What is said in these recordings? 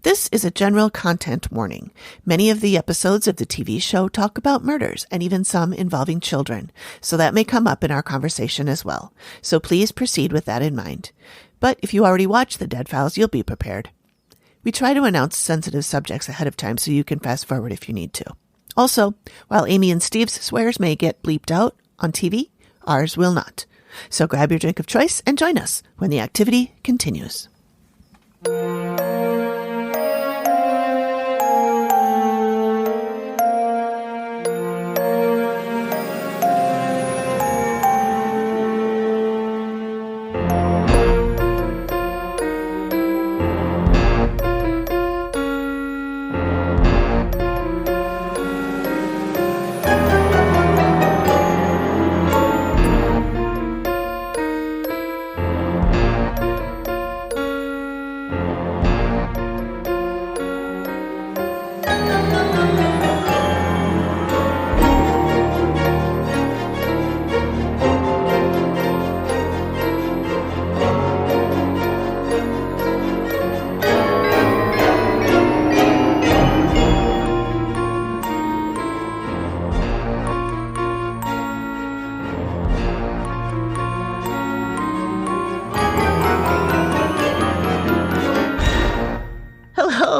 This is a general content warning. Many of the episodes of the TV show talk about murders and even some involving children, so that may come up in our conversation as well. So please proceed with that in mind. But if you already watched The Dead Files, you'll be prepared. We try to announce sensitive subjects ahead of time so you can fast forward if you need to. Also, while Amy and Steve's swears may get bleeped out on TV, ours will not. So grab your drink of choice and join us when the activity continues.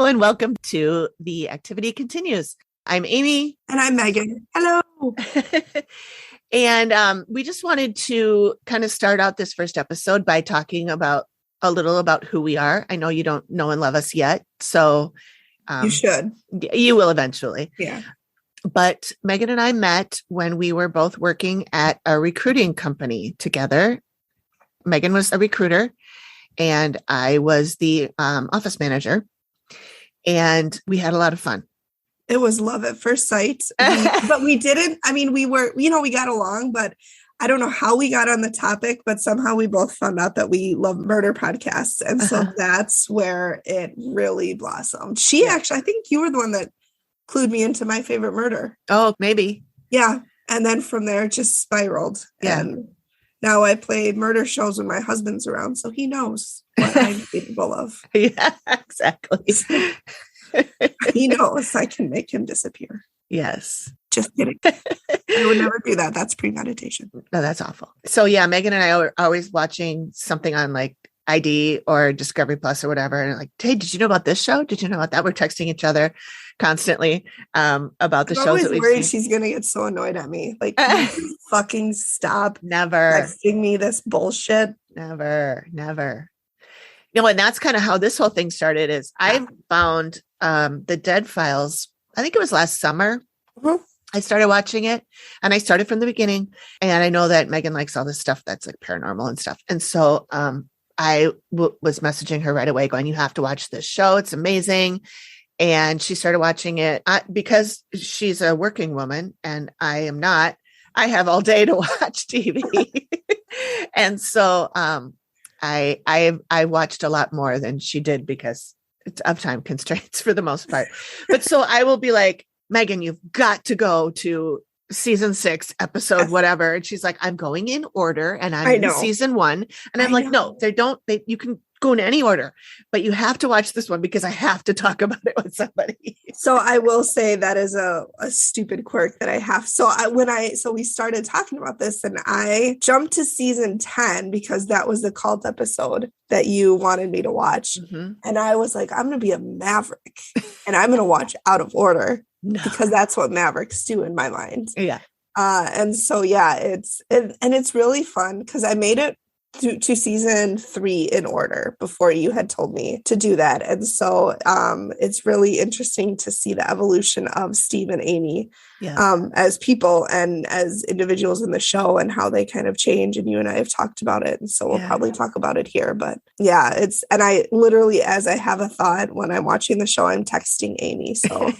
And welcome to The Activity Continues. I'm Amy. And I'm Megan. Hello. And we just wanted to kind of start out this first episode by talking about a little about who we are. I know you don't know and love us yet, so you should. You will eventually. Yeah. But Megan and I met when we were both working at a recruiting company together. Megan was a recruiter and I was the office manager. And we had a lot of fun. It was love at first sight. But we didn't. I mean, we were, we got along, but I don't know how we got on the topic, but somehow we both found out that we love murder podcasts. And so that's where it really blossomed. Actually, I think you were the one that clued me into my favorite murder. Oh, maybe. Yeah. And then from there, it just spiraled. Yeah. And now I play murder shows when my husband's around, so he knows what I'm capable of. Yeah, exactly. He knows I can make him disappear. Yes. Just kidding. I would never do that. That's premeditation. No, that's awful. So yeah, Megan and I are always watching something on like ID or Discovery Plus or whatever. And like, hey, did you know about this show? Did you know about that? We're texting each other constantly about the shows that we've worried seen. She's going to get so annoyed at me. Like, fucking stop. Never. Texting me this bullshit. Never. You know, and that's kind of how this whole thing started is I found The Dead Files, I think it was last summer. Mm-hmm. I started watching it and I started from the beginning. And I know that Megan likes all this stuff that's like paranormal and stuff. And so I was messaging her right away going, you have to watch this show. It's amazing. And she started watching it because she's a working woman and I am not. I have all day to watch TV. And so I watched a lot more than she did because it's of time constraints for the most part. But so I will be like, Megan, you've got to go to season 6, episode whatever. And she's like, I'm going in order and I'm in season 1. And I'm like, no, you can go in any order, but you have to watch this one because I have to talk about it with somebody. So I will say that is a stupid quirk that I have. So we started talking about this and I jumped to season 10 because that was the cult episode that you wanted me to watch. Mm-hmm. And I was like, I'm going to be a maverick and I'm going to watch out of order because that's what mavericks do in my mind. Yeah. And so, yeah, it's really fun because I made it to season 3 in order before you had told me to do that. And so it's really interesting to see the evolution of Steve and Amy as people and as individuals in the show and how they kind of change. And you and I have talked about it. And so we'll probably talk about it here. But yeah, and I literally, as I have a thought when I'm watching the show, I'm texting Amy. So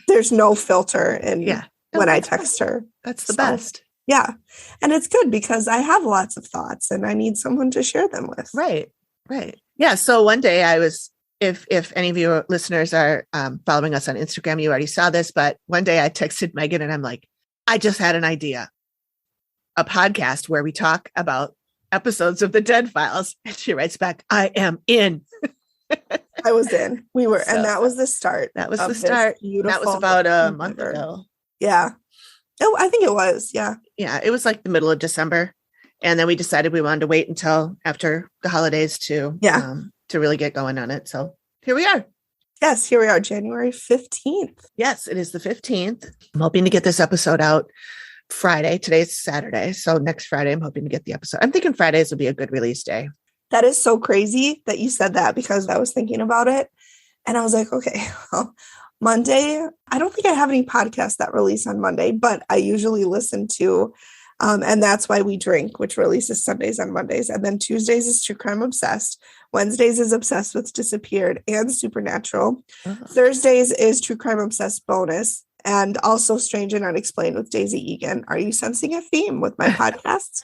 there's no filter in when I text her. That's the best. Yeah. And it's good because I have lots of thoughts and I need someone to share them with. Right. Yeah. So one day I was, if any of your listeners are following us on Instagram, you already saw this, but one day I texted Megan and I'm like, I just had an idea, a podcast where we talk about episodes of The Dead Files. And she writes back, I am in. I I was in. We were, So, and that was the start. That was the start. That was about a month ago. Yeah. Oh, I think it was. Yeah. Yeah. It was like the middle of December. And then we decided we wanted to wait until after the holidays to really get going on it. So here we are. Yes, here we are, January 15th. Yes, it is the 15th. I'm hoping to get this episode out Friday. Today's Saturday. So next Friday, I'm hoping to get the episode. I'm thinking Fridays would be a good release day. That is so crazy that you said that, because I was thinking about it. And I was like, okay, well, Monday, I don't think I have any podcasts that release on Monday, but I usually listen to, and That's Why We Drink, which releases Sundays on Mondays. And then Tuesdays is True Crime Obsessed. Wednesdays is Obsessed with Disappeared and Supernatural. Thursdays is True Crime Obsessed bonus. And also Strange and Unexplained with Daisy Egan. Are you sensing a theme with my podcasts?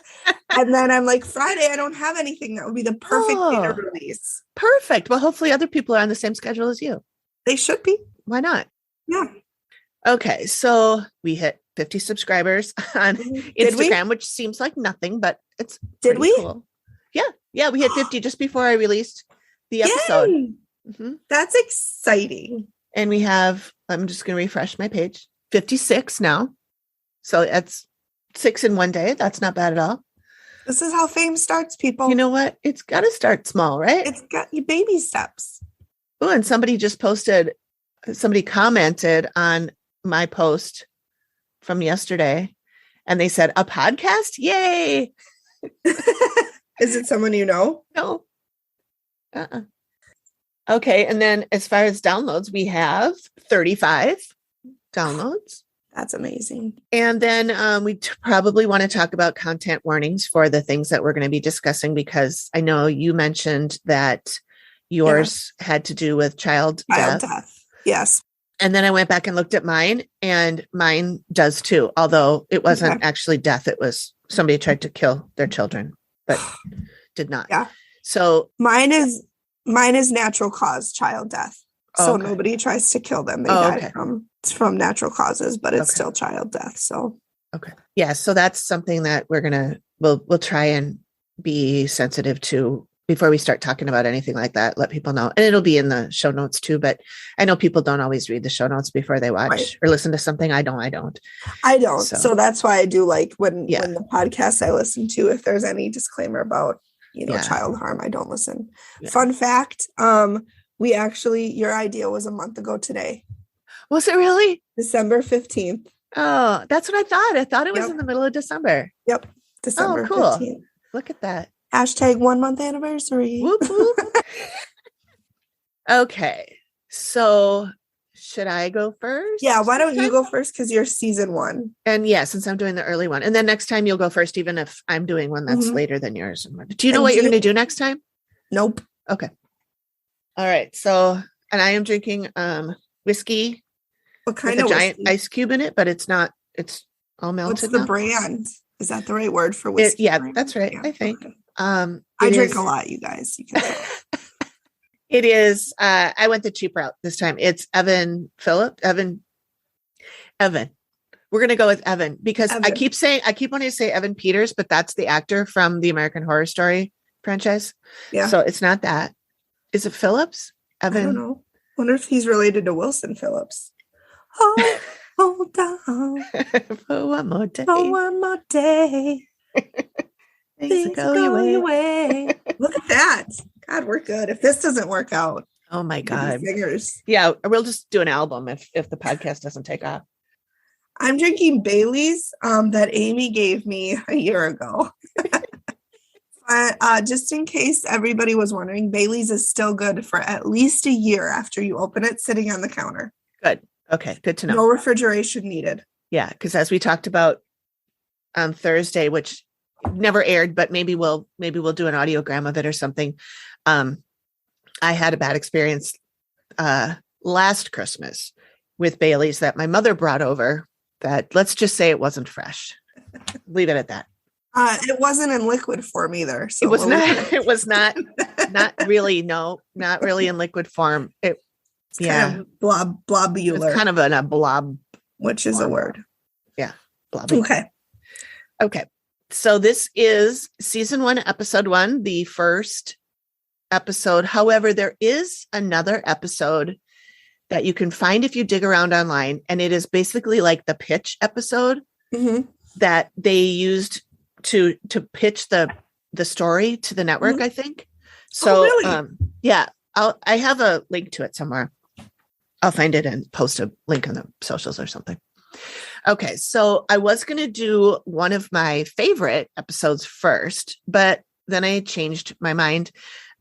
And then I'm like, Friday, I don't have anything. That would be the perfect day to release. Perfect. Well, hopefully other people are on the same schedule as you. They should be. Why not? Yeah. Okay. So we hit 50 subscribers on Instagram, which seems like nothing, but it's cool. Yeah. Yeah. We hit 50 just before I released the episode. Mm-hmm. That's exciting. And we have, I'm just going to refresh my page, 56 now. So that's 6 in one day. That's not bad at all. This is how fame starts, people. You know what? It's got to start small, right? It's got you baby steps. Oh, and somebody commented on my post from yesterday and they said, a podcast? Yay. Is it someone you know? No. Okay. And then as far as downloads, we have 35 downloads. That's amazing. And then we probably want to talk about content warnings for the things that we're going to be discussing, because I know you mentioned that yours had to do with child death. Yes. And then I went back and looked at mine, and mine does too. Although it wasn't actually death. It was somebody tried to kill their children, but did not. Yeah. So mine is natural cause child death. So nobody tries to kill them. They die from natural causes, but it's still child death. So yeah. So that's something that we'll try and be sensitive to before we start talking about anything like that. Let people know, and it'll be in the show notes too. But I know people don't always read the show notes before they watch or listen to something. I don't. So that's why I do like when the podcasts I listen to, if there's any disclaimer about child harm, I don't listen. Yeah. Fun fact, your idea was a month ago today. Was it really? December 15th. Oh, that's what I thought. I thought it was in the middle of December. Yep. December 15th. Look at that. # 1 month anniversary. Whoop, whoop. Okay. So should I go first? Yeah. Why don't you go first? Because you're season 1. And since I'm doing the early one. And then next time you'll go first, even if I'm doing one that's later than yours. Do you know what you're going to do next time? Nope. Okay. All right. So, and I am drinking whiskey. What kind with of a giant whiskey? ice cube in it, but it's all melted. What's the brand? Is that the right word for whiskey? That's right. Yeah, I think. Okay. I drink a lot, you guys. You can tell. It is. I went the cheap route this time. It's Evan. We're going to go with Evan because I keep wanting to say Evan Peters, but that's the actor from the American Horror Story franchise. Yeah. So it's not that. Is it Phillips? Evan. I don't know. Wonder if he's related to Wilson Phillips. Oh, hold on. For one more day. For one more day. Things go your way. Look at that. God, we're good. If this doesn't work out. Oh my God. Fingers. Yeah, we'll just do an album if the podcast doesn't take off. I'm drinking Bailey's that Amy gave me a year ago. Just in case everybody was wondering, Bailey's is still good for at least a year after you open it, sitting on the counter. Good. Okay. Good to know. No refrigeration needed. Yeah. Because as we talked about on Thursday, which never aired, but maybe we'll do an audiogram of it or something. I had a bad experience last Christmas with Bailey's that my mother brought over that, let's just say, it wasn't fresh. Leave it at that. It wasn't in liquid form either. So it was not. It was not really. No, not really in liquid form. It's kind of blobular. It's kind of a blob, which is a word. Yeah, blobular. Okay. So this is season 1, episode 1, the first episode. However, there is another episode that you can find if you dig around online. And it is basically like the pitch episode that they used to pitch the story to the network, I think. So, really? Yeah, I have a link to it somewhere. I'll find it and post a link on the socials or something. Okay. So I was going to do one of my favorite episodes first, but then I changed my mind.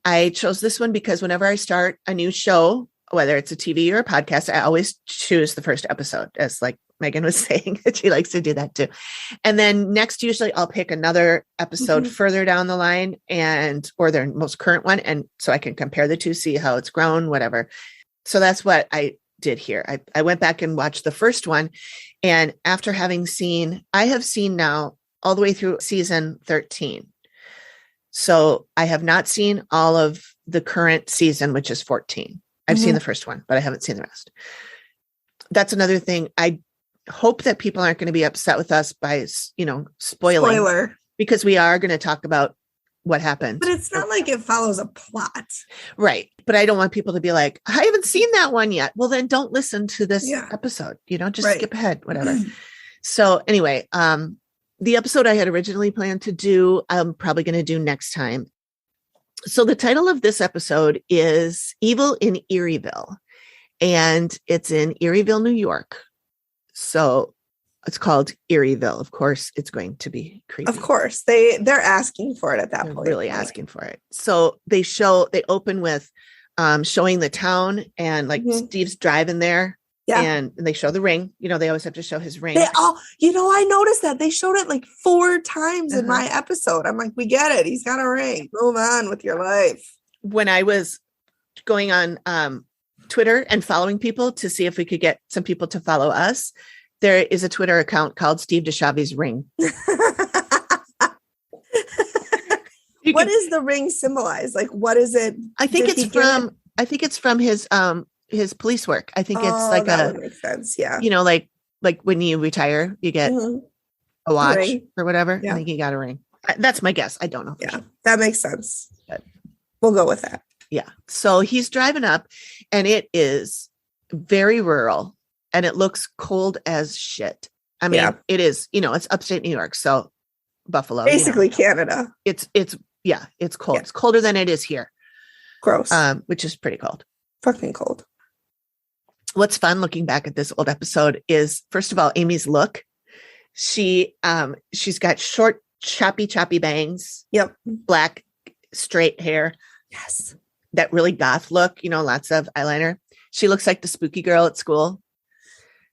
I chose this one because whenever I start a new show, whether it's a TV or a podcast, I always choose the first episode, as like Megan was saying, that she likes to do that too. And then next, usually I'll pick another episode further down the line or their most current one. And so I can compare the two, see how it's grown, whatever. So that's what I did here. I went back and watched the first one. And after I have seen now all the way through season 13. So I have not seen all of the current season, which is 14. I've seen the first one, but I haven't seen the rest. That's another thing. I hope that people aren't going to be upset with us by, spoiler, because we are going to talk about what happened. But it's not like it follows a plot. Right. But I don't want people to be like, I haven't seen that one yet. Well, then don't listen to this episode, just skip ahead, whatever. So anyway, the episode I had originally planned to do, I'm probably going to do next time. So the title of this episode is Evil in Erieville, and it's in Erieville, New York. So it's called Erieville. Of course, it's going to be creepy. Of course, they're asking for it at that point. Really asking for it. So they open with showing the town, and like Steve's driving there. Yeah. And they show the ring. They always have to show his ring. I noticed that they showed it like 4 times in my episode. I'm like, we get it. He's got a ring. Move on with your life. When I was going on Twitter and following people to see if we could get some people to follow us, there is a Twitter account called Steve DeShavi's Ring. What does the ring symbolize? Like, what is it? I think it's from his police work. I think it's like that would make sense. Yeah. Like when you retire, you get a watch or whatever. Yeah. I think he got a ring. That's my guess. I don't know. Yeah, that makes sense. But we'll go with that. Yeah. So he's driving up, and it is very rural, and it looks cold as shit. I mean, it is, it's upstate New York. So Buffalo, basically Canada. It's cold. Yeah. It's colder than it is here. Gross. Which is pretty cold. Fucking cold. What's fun looking back at this old episode is, first of all, Amy's look. She's got short, choppy bangs. Yep. Black, straight hair. Yes. That really goth look, lots of eyeliner. She looks like the spooky girl at school.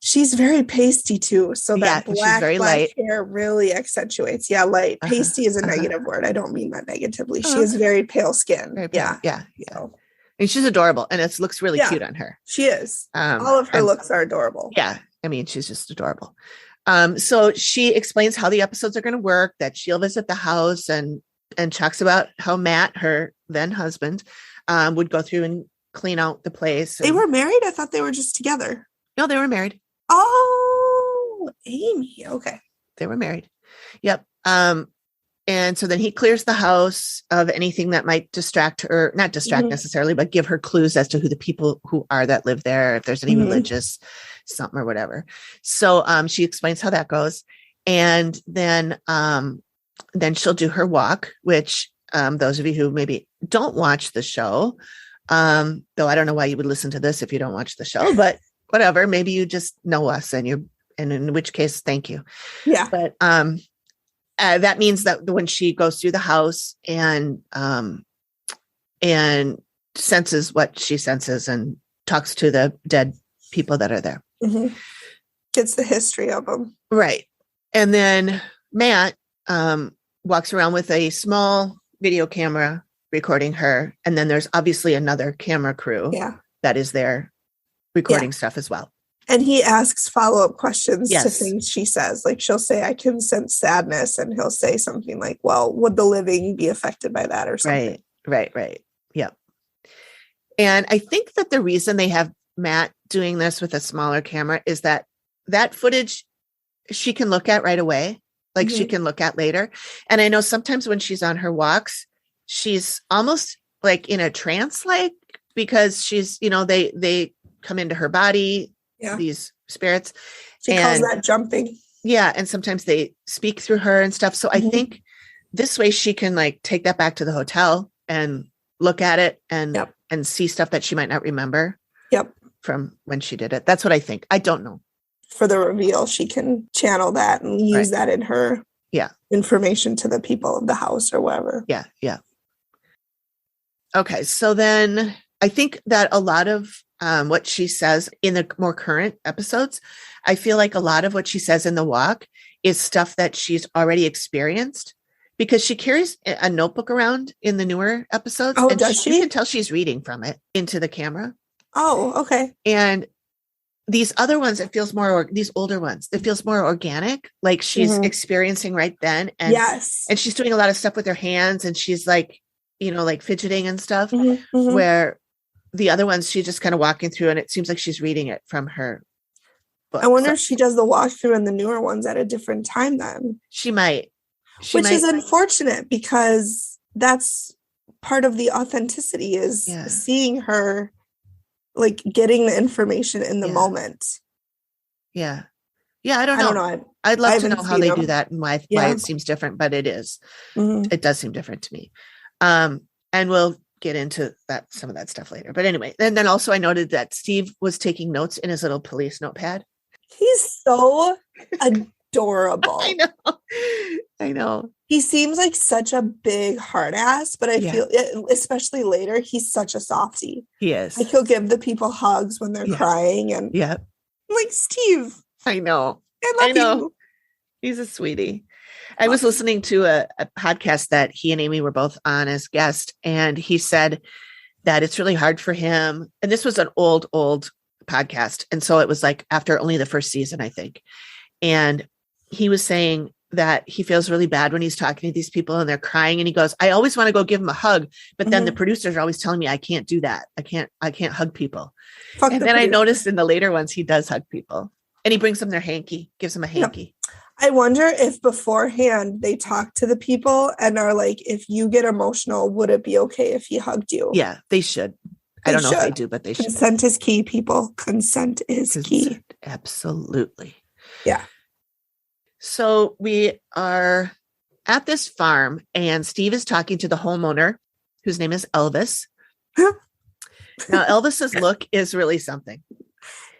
She's very pasty too. So that black light hair really accentuates. Yeah, light. Pasty is a negative word. I don't mean that negatively. She has very pale skin. Very pale. Yeah. So. And she's adorable, and it looks really cute on her. She is. All of her looks are adorable. Yeah. I mean, she's just adorable. So she explains how the episodes are going to work, that she'll visit the house and talks about how Matt, her then husband, would go through and clean out the place. They were married? I thought they were just together. No, they were married. Oh, Amy. Okay. They were married. Yep. And so then he clears the house of anything that might distract her, not distract necessarily, but give her clues as to who the people who are that live there, if there's any religious something or whatever. So she explains how that goes. And then she'll do her walk, which those of you who maybe don't watch the show, though I don't know why you would listen to this if you don't watch the show, but whatever, maybe you just know us and in which case, thank you. Yeah. But that means that when she goes through the house and senses what she senses and talks to the dead people that are there. Gets the history of them. Right. And then Matt walks around with a small video camera recording her. And then there's obviously another camera crew that is there recording stuff as well. And he asks follow-up questions to things she says. Like she'll say, I can sense sadness. And he'll say something like, well, would the living be affected by that or something? Right. Yep. And I think that the reason they have Matt doing this with a smaller camera is that footage she can look at right away. Like she can look at later. And I know sometimes when she's on her walks, she's almost like in a trance, like, because she's, they come into her body, these spirits. She calls that jumping. Yeah. And sometimes they speak through her and stuff. So I think this way she can like take that back to the hotel and look at it and see stuff that she might not remember from when she did it. That's what I think. I don't know. For the reveal, she can channel that and use that in her information to the people of the house or whatever. Yeah. Yeah. Okay. So then I think that a lot of what she says in the more current episodes, I feel like a lot of what she says in the walk is stuff that she's already experienced, because she carries a notebook around in the newer episodes. Oh, and does she? You can tell she's reading from it into the camera. Oh, okay. And these other ones, it feels more, these older ones, it feels more organic. Like she's experiencing right then. And, and she's doing a lot of stuff with her hands, and she's like, like fidgeting and stuff, where the other ones, she's just kind of walking through, and it seems like she's reading it from her book. I wonder if she does the walkthrough in the newer ones at a different time then. She might. Which is unfortunate, because that's part of the authenticity is seeing her, like, getting the information in the moment. Yeah. Yeah, I don't know. I'd love to know how they do that and why it seems different, but it is. It does seem different to me. And we'll get into some of that stuff later. But anyway, and then also I noted that Steve was taking notes in his little police notepad. He's so adorable. I know. He seems like such a big hard ass, but I feel, especially later, he's such a softie. He is. Like, he'll give the people hugs when they're crying, and I'm like, Steve. I know. I love you. He's a sweetie. I was listening to a podcast that he and Amy were both on as guests, and he said that it's really hard for him. And this was an old podcast. And so it was like after only the first season, I think. And he was saying that he feels really bad when he's talking to these people and they're crying. And he goes, I always want to go give them a hug. But then the producers are always telling me I can't do that. I can't hug people. And then I noticed in the later ones, he does hug people. And he brings them their hanky, gives them a hanky. I wonder if beforehand they talk to the people and are like, if you get emotional, would it be okay if he hugged you? Yeah, they should. I don't know if they do, but they should. Consent is key, people. Consent is key. Absolutely. Yeah. So we are at this farm, and Steve is talking to the homeowner, whose name is Elvis. Now, Elvis's look is really something.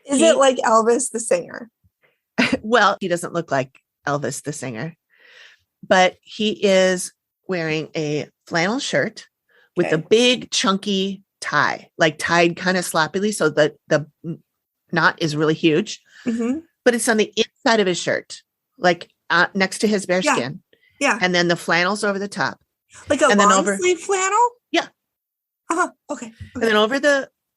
Is it like Elvis the singer? Well, he doesn't look like Elvis the singer, but he is wearing a flannel shirt with a big chunky tie, like tied kind of sloppily, so that the knot is really huge, but it's on the inside of his shirt, like next to his bare skin. Yeah. And then the flannel's over the top. Like a long sleeve flannel? Yeah. Okay. And then over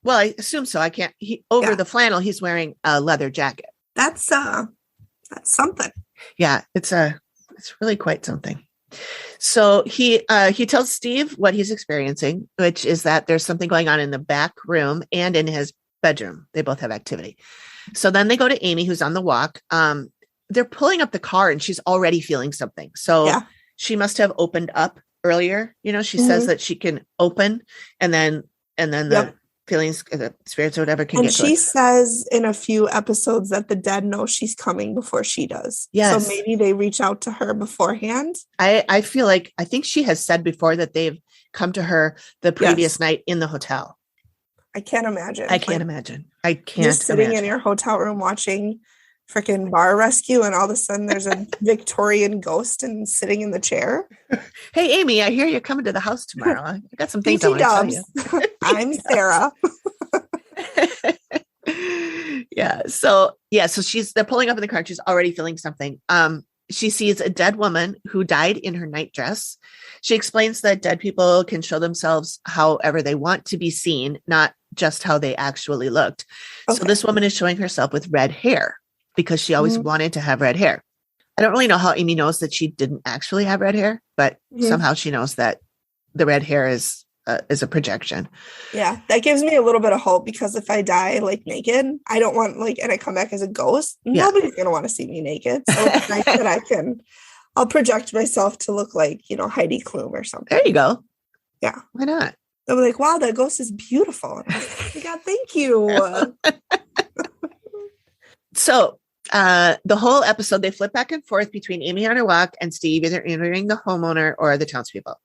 I assume so. The flannel, he's wearing a leather jacket. That's something. Yeah, it's really quite something. So he tells Steve what he's experiencing, which is that there's something going on in the back room and in his bedroom. They both have activity. So then they go to Amy, who's on the walk. They're pulling up the car, and she's already feeling something. So she must have opened up earlier. She says that she can open, and then the feelings, the spirits or whatever can get to her. And she says in a few episodes that the dead know she's coming before she does. Yes. So maybe they reach out to her beforehand. I think she has said before that they've come to her the previous night in the hotel. I can't imagine. I can't imaging. You're sitting in your hotel room watching freaking Bar Rescue, and all of a sudden there's a Victorian ghost and sitting in the chair. Hey, Amy, I hear you're coming to the house tomorrow. I got some things I want to tell you. I'm Sarah. So they're pulling up in the car. She's already feeling something. She sees a dead woman who died in her nightdress. She explains that dead people can show themselves however they want to be seen, not just how they actually looked. Okay. So this woman is showing herself with red hair, because she always wanted to have red hair. I don't really know how Amy knows that she didn't actually have red hair, but somehow she knows that the red hair is a projection. Yeah, that gives me a little bit of hope, because if I die like naked, I don't want and I come back as a ghost, nobody's going to want to see me naked. So it's nice that I'll project myself to look like, Heidi Klum or something. There you go. Yeah. Why not? They'll be like, wow, that ghost is beautiful. And I was like, oh my God, thank you. So the whole episode, they flip back and forth between Amy on her walk and Steve either interviewing the homeowner or the townspeople.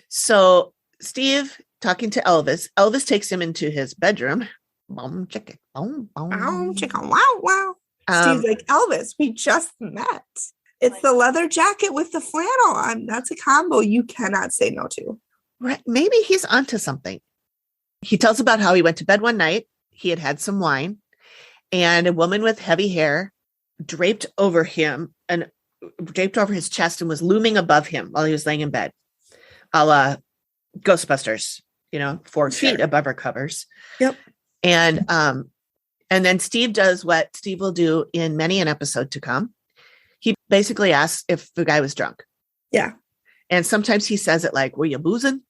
So Steve talking to Elvis. Elvis takes him into his bedroom. Boom, chicken. Boom, boom. Wow, chicken. Wow, wow. Steve's like, Elvis, we just met. It's the leather jacket with the flannel on. That's a combo you cannot say no to. Right. Maybe he's onto something. He tells about how he went to bed one night. He had some wine, and a woman with heavy hair draped over him and draped over his chest and was looming above him while he was laying in bed, a la Ghostbusters, 4 feet above our covers. Yep. And then Steve does what Steve will do in many an episode to come. He basically asks if the guy was drunk. Yeah. And sometimes he says it like, were you boozing?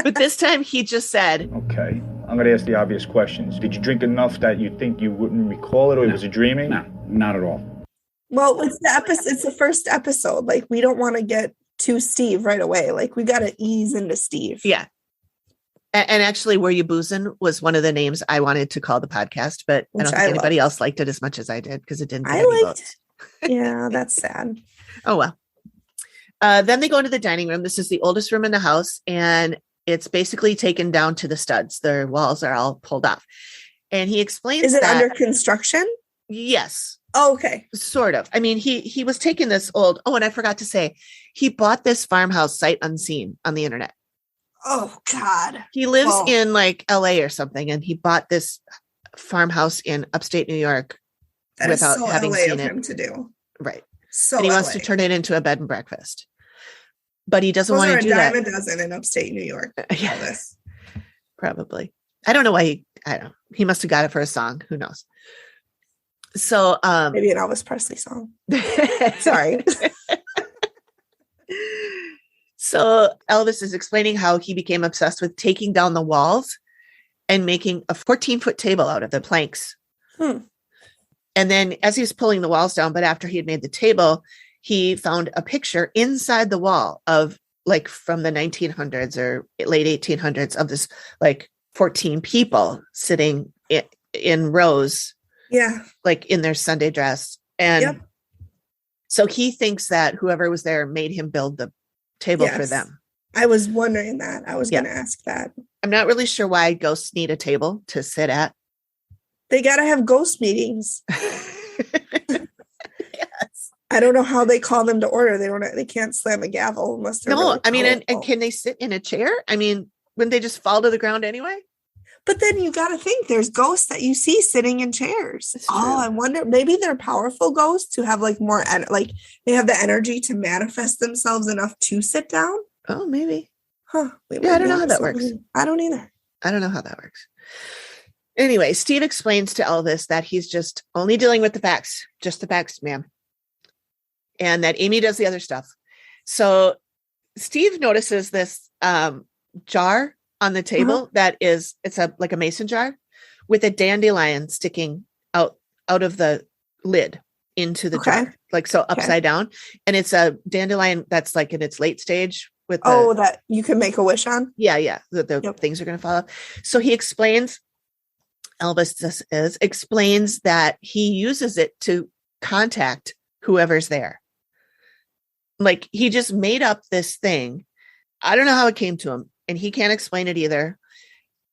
But this time he just said, okay, I'm going to ask the obvious questions. Did you drink enough that you think you wouldn't recall it, or was it dreaming? No, not at all. Well, it's the first episode. Like, we don't want to get to Steve right away. Like, we got to ease into Steve. Yeah. And actually, Were You Boozin' was one of the names I wanted to call the podcast, but I don't think anybody else liked it as much as I did because it didn't. I liked. Yeah, that's sad. Oh, well. Then they go into the dining room. This is the oldest room in the house, and it's basically taken down to the studs. Their walls are all pulled off. And he explains Is it under construction? Yes. Oh, okay. Sort of. I mean, he was taking this old, and I forgot to say, he bought this farmhouse sight unseen on the internet. Oh, God. He lives in like LA or something, and he bought this farmhouse in upstate New York without having seen it. Him to do. Right. So and he wants to turn it into a bed and breakfast. But he doesn't want to do that. A dozen in upstate New York. Yeah. This. Probably. I don't know why he must have got it for a song. Who knows? So maybe an Elvis Presley song. Sorry. So Elvis is explaining how he became obsessed with taking down the walls and making a 14-foot table out of the planks. And then as he was pulling the walls down, but after he had made the table, he found a picture inside the wall of like from the 1900s or late 1800s of this like 14 people sitting in rows. Yeah. Like in their Sunday dress. And so he thinks that whoever was there made him build the table for them. I was wondering that. I was going to ask that. I'm not really sure why ghosts need a table to sit at. They got to have ghost meetings. Yes. I don't know how they call them to order. They can't slam a gavel unless they're really I mean, and can they sit in a chair? I mean, wouldn't they just fall to the ground anyway? But then you got to think there's ghosts that you see sitting in chairs. I wonder, maybe they're powerful ghosts who have like more, like they have the energy to manifest themselves enough to sit down. Oh, maybe. Huh. Yeah, I don't know how that works. I don't either. I don't know how that works. Anyway, Steve explains to Elvis that he's just only dealing with the facts, just the facts, ma'am. And that Amy does the other stuff. So Steve notices this jar on the table that is, it's like a mason jar with a dandelion sticking out of the lid into the jar, like so upside down. And it's a dandelion that's like in its late stage with that you can make a wish on. Yeah. The things are going to fall off. So he explains, Elvis explains that he uses it to contact whoever's there. Like he just made up this thing. I don't know how it came to him. And he can't explain it either,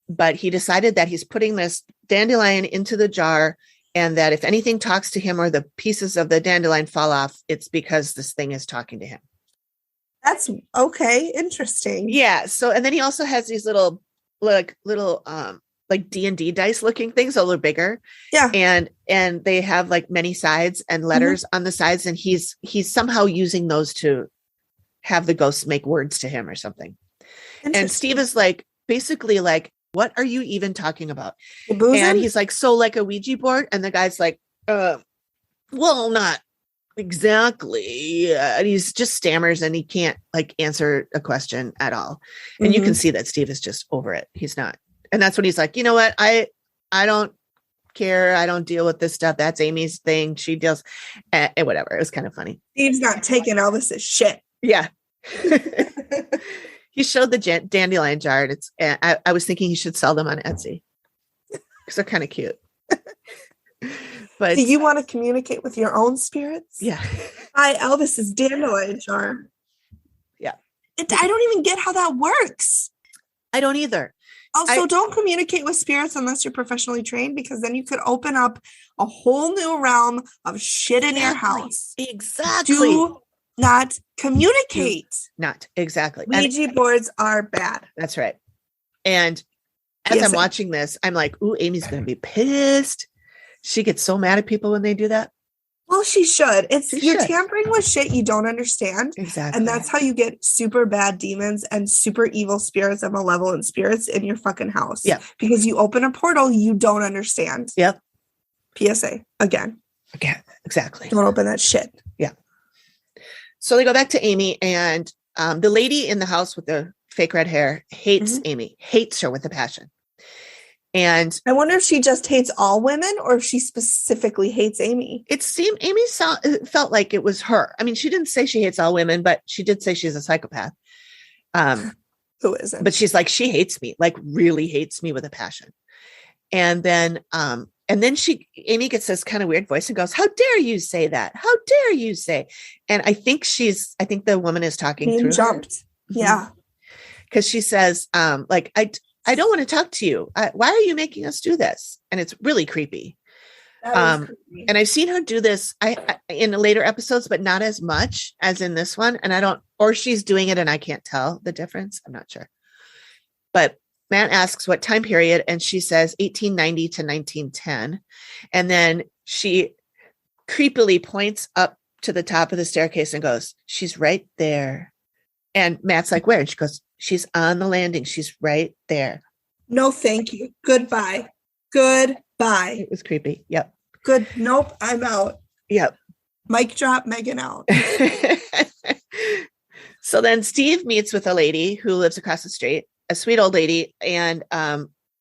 but he decided that he's putting this dandelion into the jar and that if anything talks to him or the pieces of the dandelion fall off, it's because this thing is talking to him. That's okay. Interesting. Yeah. So, and then he also has these little D&D dice looking things, a little bigger. Yeah. And they have like many sides and letters on the sides. And he's somehow using those to have the ghosts make words to him or something. And Steve is like, basically like, what are you even talking about? And he's like, so like a Ouija board. And the guy's like, well, not exactly. And he's just stammers and he can't like answer a question at all. And you can see that Steve is just over it. He's not. And that's when he's like, you know what? I don't care. I don't deal with this stuff. That's Amy's thing. She deals and whatever. It was kind of funny. Steve's not taking Elvis's shit. Yeah. he showed the dandelion jar, and I was thinking he should sell them on Etsy because they're kind of cute. But do you want to communicate with your own spirits? Yeah. Hi, Elvis's dandelion jar. Yeah. I don't even get how that works. I don't either. Also, don't communicate with spirits unless you're professionally trained, because then you could open up a whole new realm of shit in your house. Exactly. Do not communicate. Not exactly. Ouija boards are bad. That's right. And as I'm watching this, I'm like, ooh, Amy's going to be pissed. She gets so mad at people when they do that. Well, she should. You're tampering with shit you don't understand. Exactly. And that's how you get super bad demons and super evil spirits and malevolent spirits in your fucking house. Yeah. Because you open a portal you don't understand. Yep. PSA. Again. Exactly. Don't open that shit. Yeah. So they go back to Amy, and the lady in the house with the fake red hair hates Amy, hates her with a passion. And I wonder if she just hates all women or if she specifically hates Amy. It seemed Amy felt like it was her. I mean, she didn't say she hates all women, but she did say she's a psychopath. Who isn't? But she's like, she hates me, like really hates me with a passion. And then Amy gets this kind of weird voice and goes, "How dare you say that? How dare you say?" And I think the woman is talking through jumped. Her. Yeah. Because she says, I don't want to talk to you. Why are you making us do this? And it's really creepy. Creepy. And I've seen her do this in the later episodes, but not as much as in this one. And or she's doing it and I can't tell the difference. I'm not sure. But Matt asks what time period, and she says 1890 to 1910. And then she creepily points up to the top of the staircase and goes, "She's right there." And Matt's like, "Where?" And she goes, "She's on the landing. She's right there." No, thank you. Goodbye. Goodbye. It was creepy. Yep. Good. Nope. I'm out. Yep. Mic drop, Megan out. So then Steve meets with a lady who lives across the street, a sweet old lady. And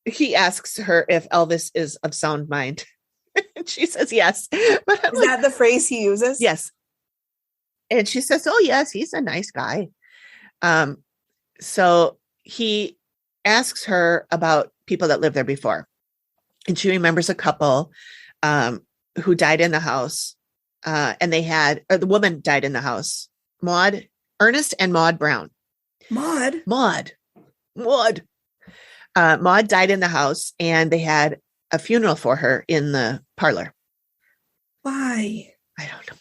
he asks her if Elvis is of sound mind. And she says, yes. But is that the phrase he uses? Yes. And she says, "Oh, yes, he's a nice guy." So he asks her about people that lived there before. And she remembers a couple who died in the house. And the woman died in the house. Ernest and Maud Brown. Maud died in the house, and they had a funeral for her in the parlor. Why? I don't know.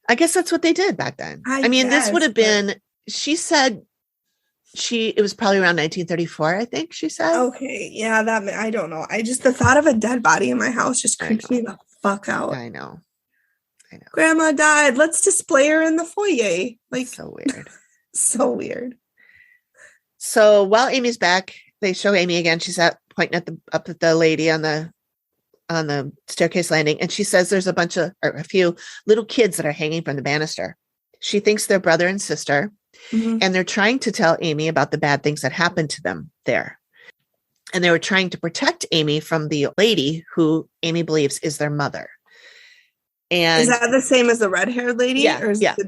I guess that's what they did back then. I mean, this would have been, she said it was probably around 1934, I think she said. Okay. Yeah, I don't know. The thought of a dead body in my house just creeps me the fuck out. I know. Grandma died. Let's display her in the foyer. Like, so weird. So weird. So while Amy's back, they show Amy again. She's pointing up at the lady on the staircase landing, and she says there's a few little kids that are hanging from the banister. She thinks they're brother and sister, and they're trying to tell Amy about the bad things that happened to them there. And they were trying to protect Amy from the lady who Amy believes is their mother. And is that the same as the red-haired lady? Yeah,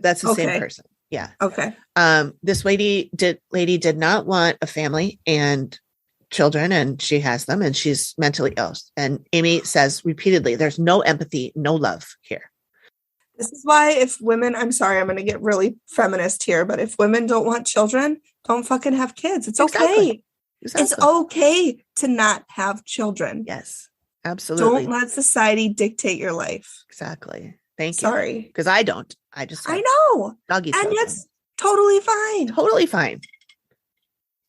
that's the same person. Yeah. Okay. This lady did not want a family and children, and she has them, and she's mentally ill. And Amy says repeatedly, "There's no empathy, no love here." This is why if women, I'm sorry, I'm going to get really feminist here, but if women don't want children, don't fucking have kids. It's okay. Exactly. It's okay to not have children. Yes, absolutely. Don't let society dictate your life. Exactly. Thank you. Sorry. Because I don't. I know. Doggy. And it's totally fine. Totally fine.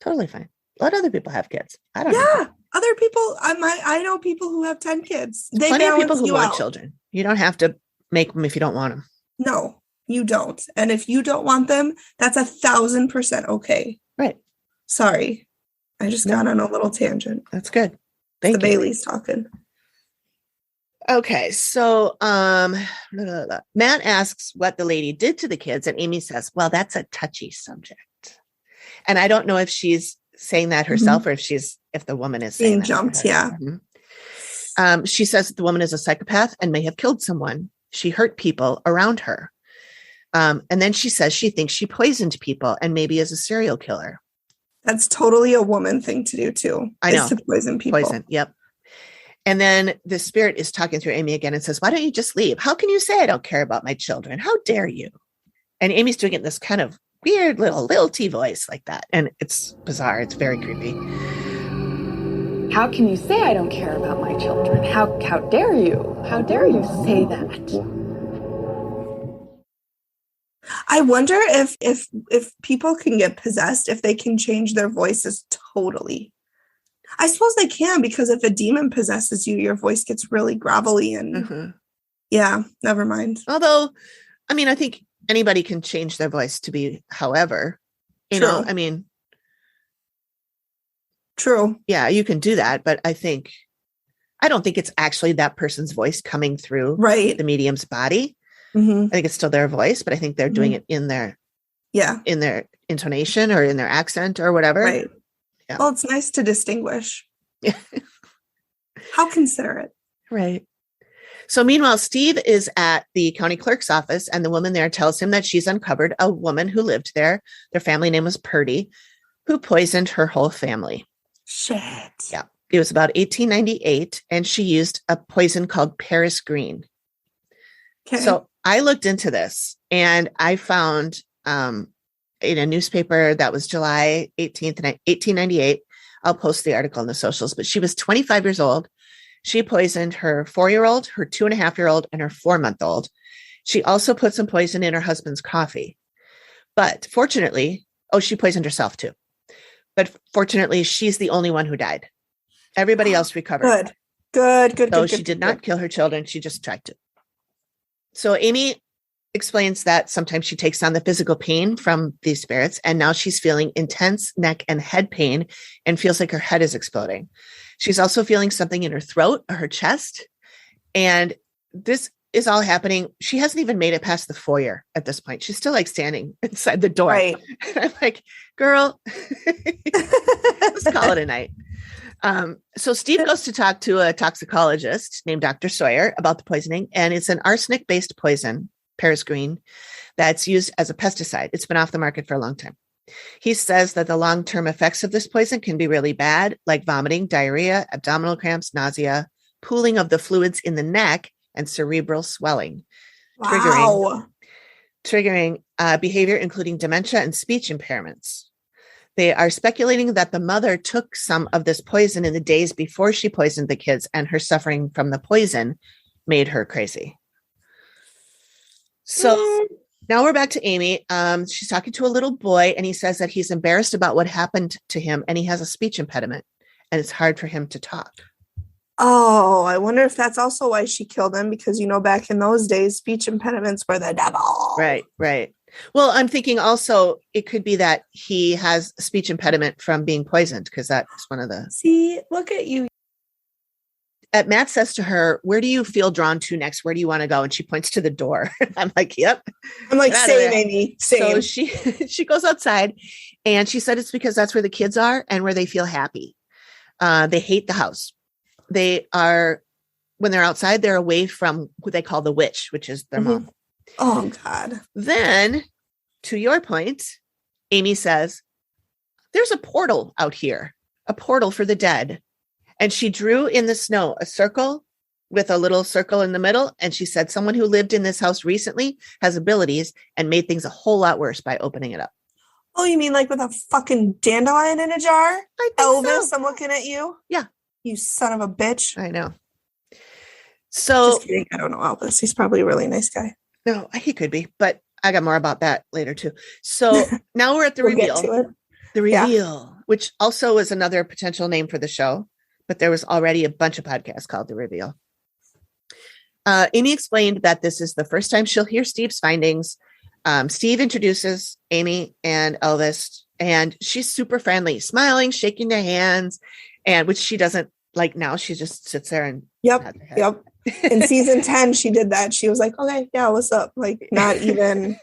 Totally fine. Let other people have kids. I don't know. Yeah. Other people, I know people who have 10 kids. They plenty of people who want children. You don't have to make them if you don't want them. No, you don't. And if you don't want them, that's 1,000% okay. Right. Sorry. I just got on a little tangent. That's good. Thank you. Bailey's talking. Okay, so Matt asks what the lady did to the kids, and Amy says, "Well, that's a touchy subject." And I don't know if she's saying that herself or if the woman is being jumped. Yeah. She says that the woman is a psychopath and may have killed someone. She hurt people around her. And then she says she thinks she poisoned people and maybe is a serial killer. That's totally a woman thing to do too. I know. Is to poison people. Poison. Yep. And then the spirit is talking through Amy again and says, why don't you just leave? How can you say I don't care about my children? How dare you? And Amy's doing it in this kind of weird little lilty voice like that. And it's bizarre. It's very creepy. How can you say I don't care about my children? How dare you? How dare you say that? I wonder if people can get possessed, if they can change their voices totally. I suppose they can, because if a demon possesses you, your voice gets really gravelly and yeah, never mind. Although, I mean, I think anybody can change their voice to be however, you know, I mean. True. Yeah, you can do that. But I don't think it's actually that person's voice coming through the medium's body. I think it's still their voice, but I think they're doing it in their intonation or in their accent or whatever. Right. Yeah. Well, it's nice to distinguish. How considerate. Right. So meanwhile, Steve is at the county clerk's office, and the woman there tells him that she's uncovered a woman who lived there. Their family name was Purdy, who poisoned her whole family. Shit. Yeah. It was about 1898, and she used a poison called Paris green. Okay. So I looked into this, and I found in a newspaper that was July 18th, 1898. I'll post the article in the socials, but she was 25 years old. She poisoned her 4-year-old, her 2.5-year-old, and her 4-month-old. She also put some poison in her husband's coffee. But fortunately, she poisoned herself too. But fortunately, she's the only one who died. Everybody else recovered. Good. So she did not kill her children. She just tried to. So Amy explains that sometimes she takes on the physical pain from these spirits, and now she's feeling intense neck and head pain and feels like her head is exploding. She's also feeling something in her throat or her chest. And this is all happening. She hasn't even made it past the foyer at this point. She's still like standing inside the door. Right. And I'm like, girl, let's call it a night. So Steve goes to talk to a toxicologist named Dr. Sawyer about the poisoning, and it's an arsenic-based poison, Paris green, that's used as a pesticide. It's been off the market for a long time. He says that the long-term effects of this poison can be really bad, like vomiting, diarrhea, abdominal cramps, nausea, pooling of the fluids in the neck, and cerebral swelling, triggering behavior, including dementia and speech impairments. They are speculating that the mother took some of this poison in the days before she poisoned the kids, and her suffering from the poison made her crazy. So now we're back to Amy. She's talking to a little boy, and he says that he's embarrassed about what happened to him, and he has a speech impediment, and it's hard for him to talk. Oh, I wonder if that's also why she killed him, because, back in those days, speech impediments were the devil. Right. Well, I'm thinking also it could be that he has a speech impediment from being poisoned, because that's one of the... See, look at you. Matt says to her, where do you feel drawn to next? Where do you want to go? And she points to the door. I'm like, yep. I'm like, same, Amy. Same. So she goes outside, and she said it's because that's where the kids are and where they feel happy. They hate the house. They are, when they're outside, they're away from who they call the witch, which is their mom. Oh, God. Then, to your point, Amy says, there's a portal out here, a portal for the dead. And she drew in the snow a circle with a little circle in the middle. And she said, someone who lived in this house recently has abilities and made things a whole lot worse by opening it up. Oh, you mean like with a fucking dandelion in a jar? Elvis, so. I'm looking at you. Yeah. You son of a bitch. I know. So just kidding. I don't know Elvis. He's probably a really nice guy. No, he could be, but I got more about that later too. So now we're at the reveal. The reveal, which also is another potential name for the show, but there was already a bunch of podcasts called The Reveal. Amy explained that this is the first time she'll hear Steve's findings. Steve introduces Amy and Elvis, and she's super friendly, smiling, shaking their hands, and which she doesn't like now. She just sits there and Yep. In season 10, she did that. She was like, okay, yeah, what's up? Like, not even.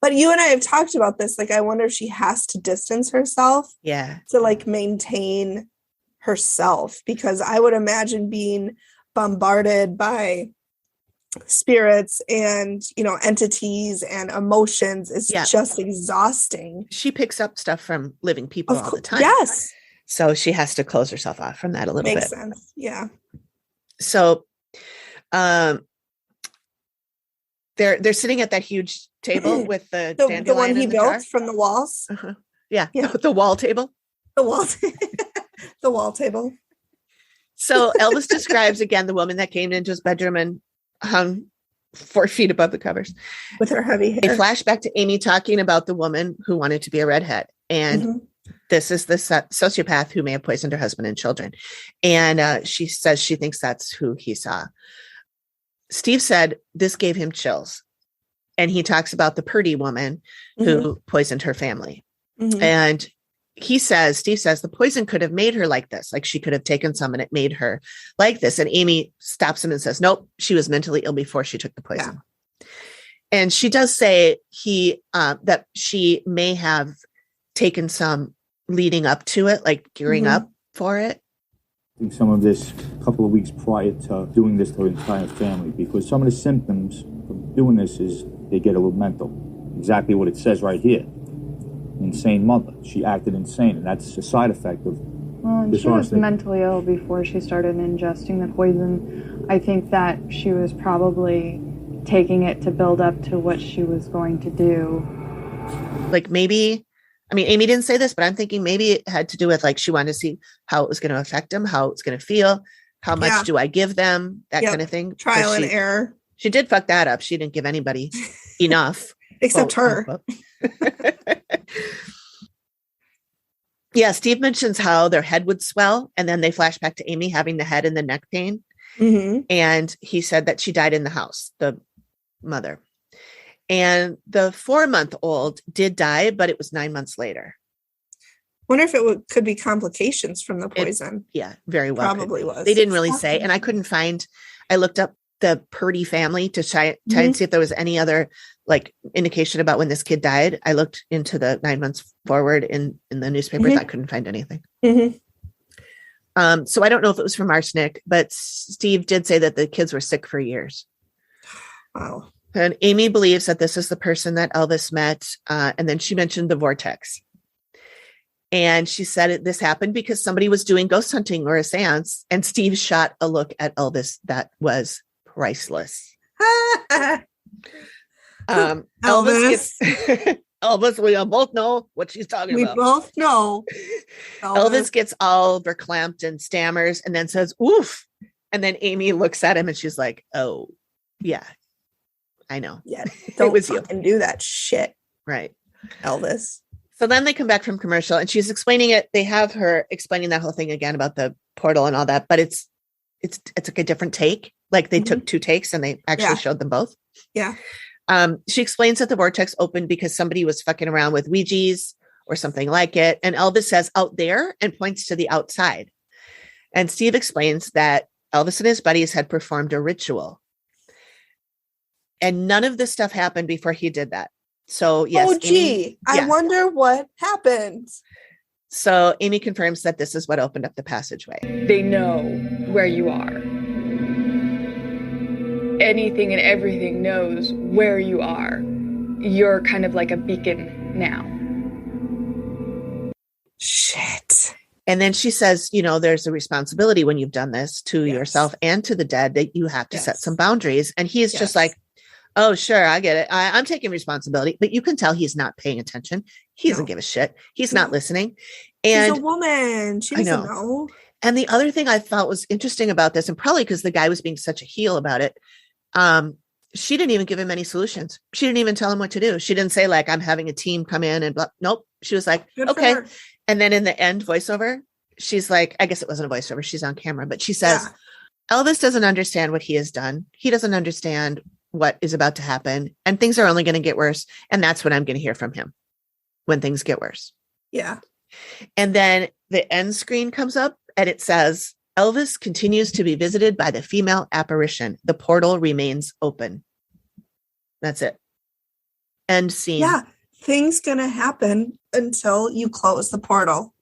But you and I have talked about this. Like, I wonder if she has to distance herself. Yeah. To like maintain herself, because I would imagine being bombarded by spirits and, entities and emotions is just exhausting. She picks up stuff from living people all the time. Yes. So she has to close herself off from that a little bit. Makes sense. Yeah. So they're sitting at that huge table with the one he built from the walls. Uh-huh. Yeah. The wall table. The wall table. So Elvis describes again the woman that came into his bedroom and hung 4 feet above the covers with her heavy hair. They flash back to Amy talking about the woman who wanted to be a redhead. And this is the sociopath who may have poisoned her husband and children. And she says she thinks that's who he saw. Steve said this gave him chills. And he talks about the Purdy woman who poisoned her family. And Steve says the poison could have made her like this. Like she could have taken some and it made her like this. And Amy stops him and says, nope, she was mentally ill before she took the poison. Yeah. And she does say that she may have taken some leading up to it, like gearing up for it. Some of this a couple of weeks prior to doing this to her entire family, because some of the symptoms of doing this is they get a little mental. Exactly what it says right here. Insane mother. She acted insane, and that's a side effect of she was mentally ill before she started ingesting the poison. I think that she was probably taking it to build up to what she was going to do. Like maybe, I mean, Amy didn't say this, but I'm thinking maybe it had to do with like she wanted to see how it was going to affect them, how it's going to feel, how much do I give them, that kind of thing. Trial and error. She did fuck that up. She didn't give anybody enough. Except her. Yeah, Steve mentions how their head would swell, and then they flash back to Amy having the head and the neck pain. And he said that she died in the house, the mother. And the 4-month-old did die, but it was 9 months later. Wonder if it could be complications from the poison. Very well. Probably was. They didn't really say, and I couldn't find. I looked up the Purdy family to try and see if there was any other like indication about when this kid died. I looked into the 9 months forward in the newspapers. I couldn't find anything. So I don't know if it was from arsenic, but Steve did say that the kids were sick for years. Wow. And Amy believes that this is the person that Elvis met. And then she mentioned the vortex. And she said this happened because somebody was doing ghost hunting or a seance, and Steve shot a look at Elvis that was priceless. Elvis. Elvis, we both know what she's talking about. We both know. Elvis gets all verklempt and stammers and then says, oof. And then Amy looks at him and she's like, oh, yeah, I know. Yeah, don't it was you. Do that shit. Right. Elvis. So then they come back from commercial and she's explaining it. They have her explaining that whole thing again about the portal and all that, but it's like a different take. Like they took 2 takes and they actually showed them both. Yeah. She explains that the vortex opened because somebody was fucking around with Ouija's or something like it. And Elvis says out there and points to the outside. And Steve explains that Elvis and his buddies had performed a ritual. And none of this stuff happened before he did that. So yes. Oh, gee, I wonder what happened. So Amy confirms that this is what opened up the passageway. They know where you are. Anything and everything knows where you are. You're kind of like a beacon now. Shit. And then she says, there's a responsibility when you've done this to yourself and to the dead that you have to set some boundaries. And he is just like, oh, sure, I get it. I'm taking responsibility. But you can tell he's not paying attention. He doesn't give a shit. He's not listening. And she's a woman. She doesn't know. And the other thing I thought was interesting about this, and probably because the guy was being such a heel about it, she didn't even give him any solutions. She didn't even tell him what to do. She didn't say like, I'm having a team come in and blah. Nope. She was like, okay. And then in the end voiceover, she's like, I guess it wasn't a voiceover. She's on camera, but she says, Elvis doesn't understand what he has done. He doesn't understand what is about to happen, and things are only going to get worse. And that's what I'm going to hear from him when things get worse. Yeah. And then the end screen comes up and it says, Elvis continues to be visited by the female apparition. The portal remains open. That's it. End scene. Yeah. Things going to happen until you close the portal.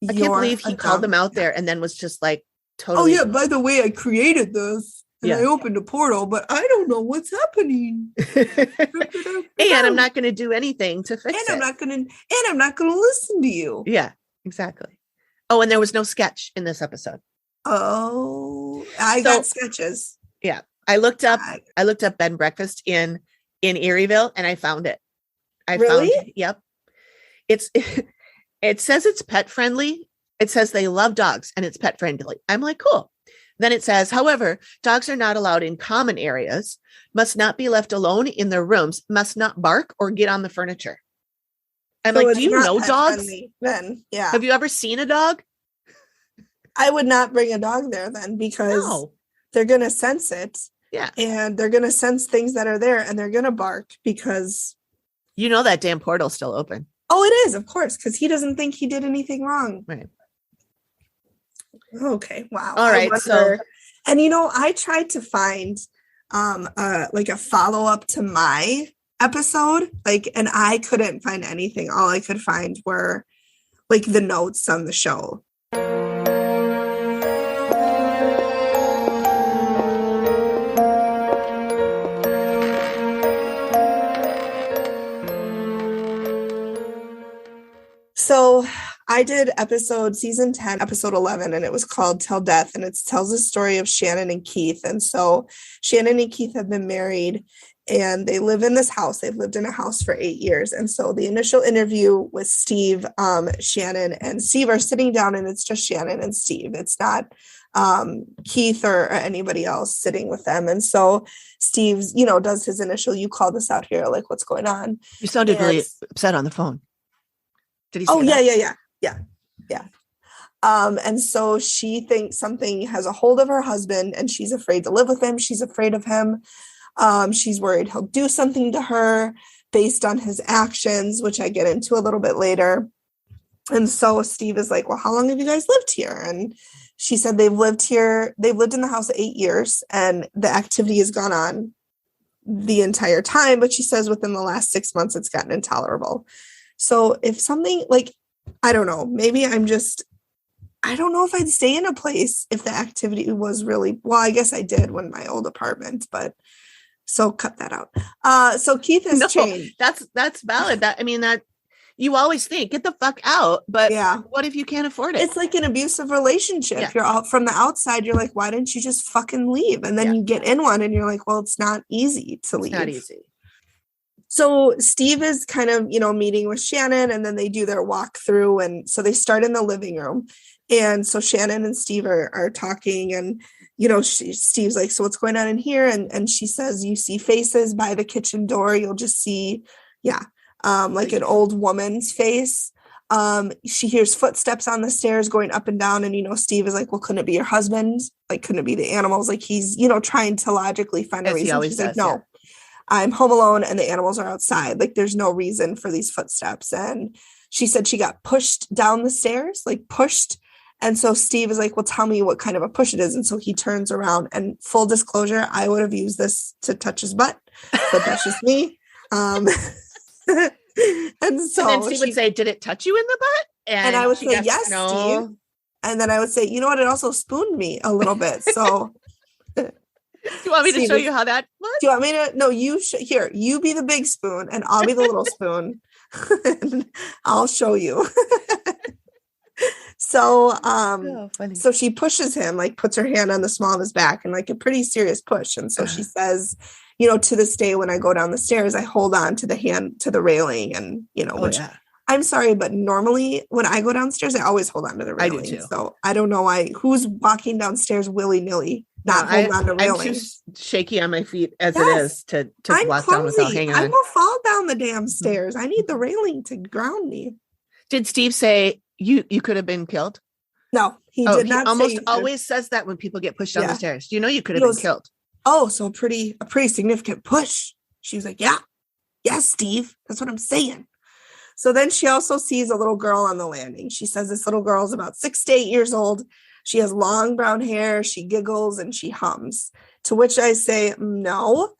I can't believe he called them out there and then was just like, totally. Oh, yeah. By the way, I created this. And I opened a portal, but I don't know what's happening. And I'm not going to do anything to fix it. I'm not going to listen to you. Yeah, exactly. Oh, and there was no sketch in this episode. Oh, I got sketches. Yeah. I looked up bed and breakfast in Erieville, and I found it. Yep. It says it's pet friendly. It says they love dogs and it's pet friendly. I'm like, cool. Then it says, however, dogs are not allowed in common areas, must not be left alone in their rooms, must not bark or get on the furniture. I'm like, do you know dogs? Then, yeah. Have you ever seen a dog? I would not bring a dog there then, because they're going to sense it. Yeah. And they're going to sense things that are there, and they're going to bark because. You know that damn portal's still open. Oh, it is, of course, because he doesn't think he did anything wrong. Right. Okay. Wow. All right. And I tried to find like a follow-up to my episode, and I couldn't find anything. All I could find were like the notes on the show. So I did season 10, episode 11, and it was called Til Death, and it tells the story of Shannon and Keith. And so Shannon and Keith have been married, and they live in this house. They've lived in a house for 8 years. And so the initial interview with Steve, Shannon and Steve are sitting down, and it's just Shannon and Steve. It's not Keith or anybody else sitting with them. And so Steve's, does his initial, you call this out here, like, what's going on? You sounded really upset on the phone. Did he say that? Yeah. And so she thinks something has a hold of her husband, and she's afraid to live with him. She's afraid of him. She's worried he'll do something to her based on his actions, which I get into a little bit later. And so Steve is like, well, how long have you guys lived here? And she said they've lived in the house 8 years, and the activity has gone on the entire time. But she says within the last 6 months, it's gotten intolerable. So if something like, I don't know, maybe I don't know if I'd stay in a place if the activity was really, well, I guess I did when my old apartment, but so cut that out. So Keith has changed. That's valid. That you always think, get the fuck out. But what if you can't afford it? It's like an abusive relationship. Yeah. You're out from the outside. You're like, why didn't you just fucking leave? And then you get in one and you're like, well, it's not easy to leave. It's not easy. So Steve is kind of, meeting with Shannon, and then they do their walkthrough. And so they start in the living room. And so Shannon and Steve are talking, and, Steve's like, so what's going on in here? And she says, you see faces by the kitchen door. You'll just see, like an old woman's face. She hears footsteps on the stairs going up and down. And, Steve is like, well, couldn't it be your husband? Like, couldn't it be the animals? Like, he's, trying to logically find a reason. She's like, no. I'm home alone and the animals are outside. Like, there's no reason for these footsteps. And she said she got pushed down the stairs, like pushed. And so Steve is like, well, tell me what kind of a push it is. And so he turns around, and full disclosure, I would have used this to touch his butt, but that's just me. And And I would say, yes, no. Steve. And then I would say, you know what? It also spooned me a little bit. So do you want me to show you how that was? Do you want me to? No, here, you be the big spoon and I'll be the little spoon. And I'll show you. So, so she pushes him, like puts her hand on the small of his back, and like a pretty serious push. And so she says, to this day, when I go down the stairs, I hold on to the railing, and, I'm sorry, but normally when I go downstairs, I always hold on to the railing. I do too. So I don't know who's walking downstairs willy-nilly. Hold on to railing. I'm too shaky on my feet as it is to walk down without hanging on. I will fall down the damn stairs. I need the railing to ground me. Did Steve say you could have been killed? No, he did not. He almost always says that when people get pushed down the stairs. You could have been killed. Oh, so a pretty significant push. She was like, yeah, yes, Steve. That's what I'm saying. So then she also sees a little girl on the landing. She says this little girl is about 6 to 8 years old. She has long brown hair. She giggles and she hums. To which I say, no,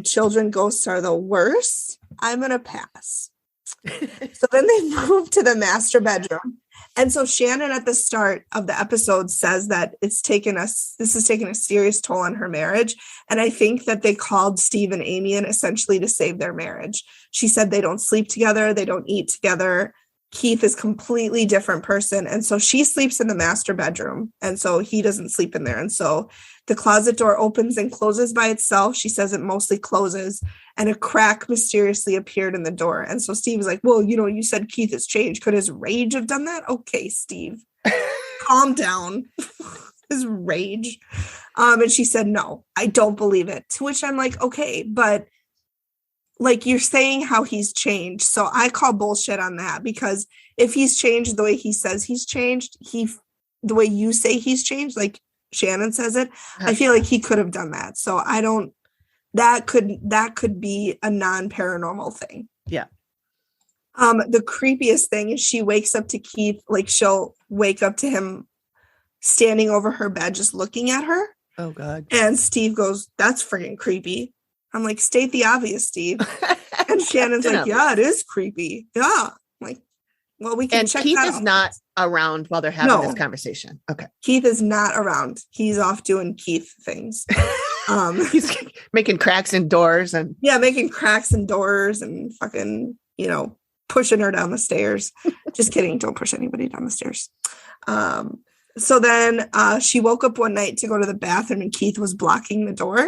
children ghosts are the worst. I'm going to pass. So then they move to the master bedroom. And so Shannon at the start of the episode says that this has taken a serious toll on her marriage. And I think that they called Steve and Amy in essentially to save their marriage. She said they don't sleep together. They don't eat together. Keith is completely different person. And so she sleeps in the master bedroom. And so he doesn't sleep in there. And so the closet door opens and closes by itself. She says it mostly closes, and a crack mysteriously appeared in the door. And so Steve is like, well, you said Keith has changed. Could his rage have done that? Okay, Steve, calm down. His rage. And she said, no, I don't believe it. To which I'm like, okay, but like you're saying how he's changed. So I call bullshit on that, because if he's changed the way he says he's changed, the way you say he's changed, like Shannon says it, I feel like he could have done that. So I don't, that could be a non-paranormal thing. Yeah. The creepiest thing is she wakes up to Keith, like she'll wake up to him standing over her bed, just looking at her. Oh God. And Steve goes, that's freaking creepy. I'm like, state the obvious, Steve. And Shannon's like, yeah, it is creepy. Yeah. I'm like, well, we can and check Keith that is out. not around while they're having this conversation. Okay. Keith is not around. He's off doing Keith things. He's making cracks in doors and making cracks in doors and fucking, pushing her down the stairs. Just kidding. Don't push anybody down the stairs. So then she woke up one night to go to the bathroom, and Keith was blocking the door,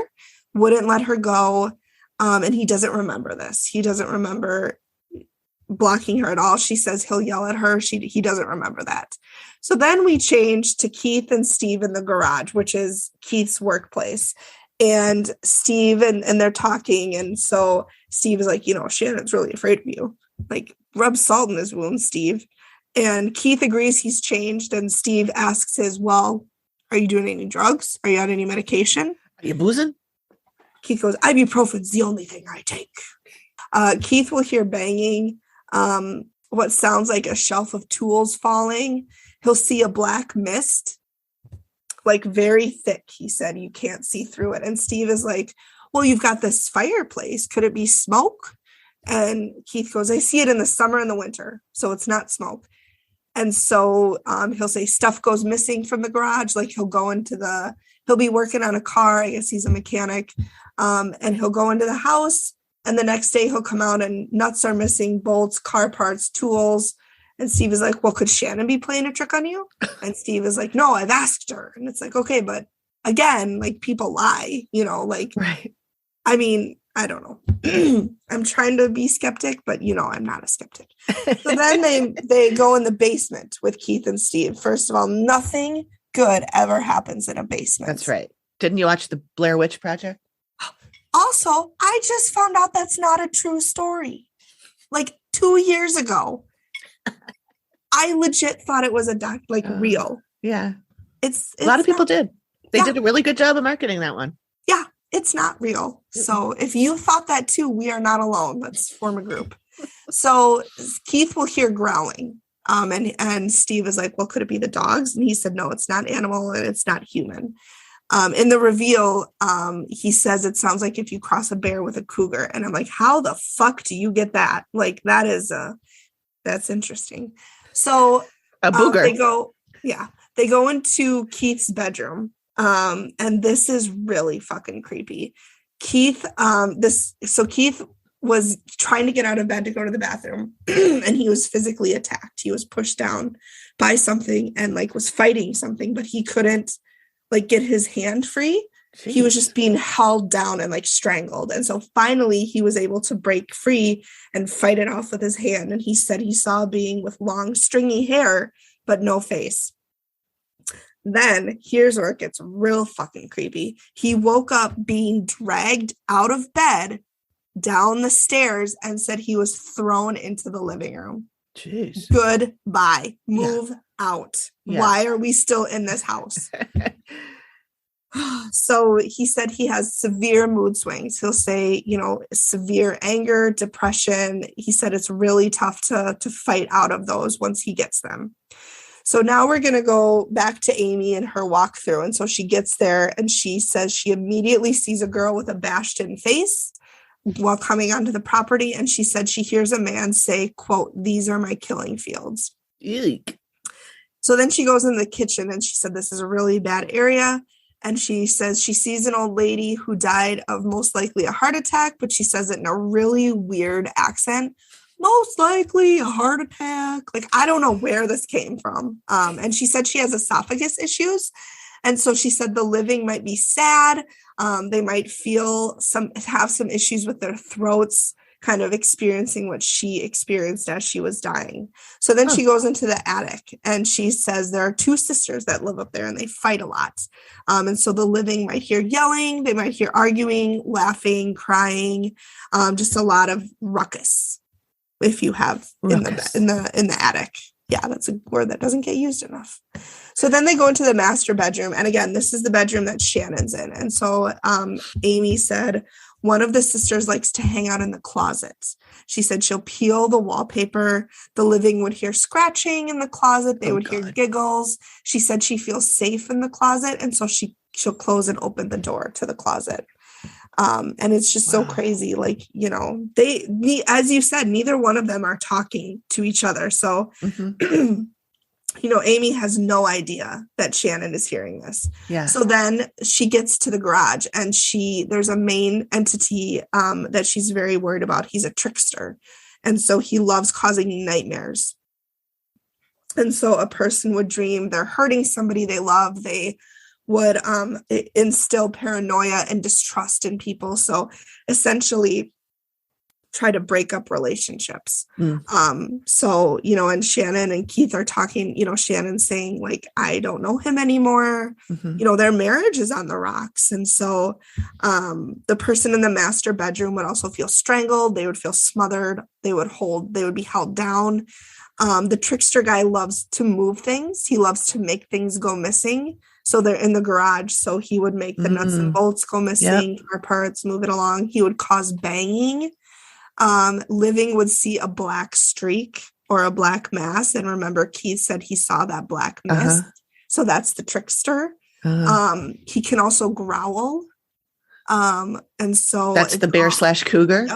wouldn't let her go. And he doesn't remember this. He doesn't remember blocking her at all. She says he'll yell at her. He doesn't remember that. So then we change to Keith and Steve in the garage, which is Keith's workplace. And Steve and they're talking. And so Steve is like, Shannon's really afraid of you. Like, rub salt in his wound, Steve. And Keith agrees he's changed. And Steve asks well, are you doing any drugs? Are you on any medication? Are you boozing? Keith goes, ibuprofen's the only thing I take. Keith will hear banging, what sounds like a shelf of tools falling. He'll see a black mist, like very thick. He said, you can't see through it. And Steve is like, well, you've got this fireplace. Could it be smoke? And Keith goes, I see it in the summer and the winter, so it's not smoke. And so he'll say stuff goes missing from the garage. Like he'll be working on a car. I guess he's a mechanic. And he'll go into the house, and the next day he'll come out and nuts are missing, bolts, car parts, tools. And Steve is like, well, could Shannon be playing a trick on you? And Steve is like, no, I've asked her. And it's like, okay, but again, like people lie, right. I mean, I don't know. I'm trying to be skeptic, but I'm not a skeptic. So then they go in the basement with Keith and Steve. First of all, nothing good ever happens in a basement. That's right. Didn't you watch the Blair Witch Project? Also, I just found out that's not a true story. Like 2 years ago, I legit thought it was real. Yeah. It's a lot of people did. They did a really good job of marketing that one. Yeah, it's not real. So if you thought that too, we are not alone. Let's form a group. So Keith will hear growling. And Steve is like, well, could it be the dogs? And he said, no, it's not animal and it's not human. In the reveal, he says it sounds like if you cross a bear with a cougar. And I'm like, how the fuck do you get that? Like, that's interesting. So a booger. They go into Keith's bedroom. And this is really fucking creepy. Keith was trying to get out of bed to go to the bathroom and he was physically attacked. He was pushed down by something and was fighting something, but he couldn't get his hand free. Jeez. He was just being held down and strangled. And so finally he was able to break free and fight it off with his hand. And he said he saw a being with long stringy hair, but no face. Then here's where it gets real fucking creepy. He woke up being dragged out of bed down the stairs and said he was thrown into the living room. Jeez. Goodbye. Move out. Yeah. Why are we still in this house? So he said he has severe mood swings. He'll say, severe anger, depression. He said it's really tough to fight out of those once he gets them. So now we're going to go back to Amy and her walkthrough. And so she gets there and she says she immediately sees a girl with a bashed in face while coming onto the property. And she said she hears a man say, quote, "These are my killing fields." Eek. So then she goes in the kitchen and she said, this is a really bad area. And she says she sees an old lady who died of most likely a heart attack, but she says it in a really weird accent. Most likely a heart attack. Like, I don't know where this came from. And she said she has esophagus issues. And so she said the living might be sad. They might have some issues with their throats, kind of experiencing what she experienced as she was dying. So then she goes into the attic and she says there are two sisters that live up there and they fight a lot. And so the living might hear yelling, they might hear arguing, laughing, crying, just a lot of ruckus. If you have in the attic. Yeah, that's a word that doesn't get used enough. So then they go into the master bedroom. And again, this is the bedroom that Shannon's in. And so Amy said one of the sisters likes to hang out in the closet. She said she'll peel the wallpaper. The living would hear scratching in the closet. They would hear giggles. She said she feels safe in the closet. And so she'll close and open the door to the closet. And it's just so crazy. Like, you know, as you said, neither one of them are talking to each other. So, you know, Amy has no idea that Shannon is hearing this. Yeah. So then she gets to the garage and there's a main entity that she's very worried about. He's a trickster. And so he loves causing nightmares. And so a person would dream they're hurting somebody they love. They would instill paranoia and distrust in people. So essentially try to break up relationships. So, you know, and Shannon and Keith are talking, you know, Shannon's saying like, I don't know him anymore. You know, their marriage is on the rocks. And so the person in the master bedroom would also feel strangled. They would feel smothered. They would be held down. The trickster guy loves to move things. He loves to make things go missing. So they're in the garage. So he would make the nuts and bolts go missing, or parts, move it along. He would cause banging. Living would see a black streak or a black mass. And remember, Keith said he saw that black mist. So that's the trickster. He can also growl. And so that's the bear/cougar.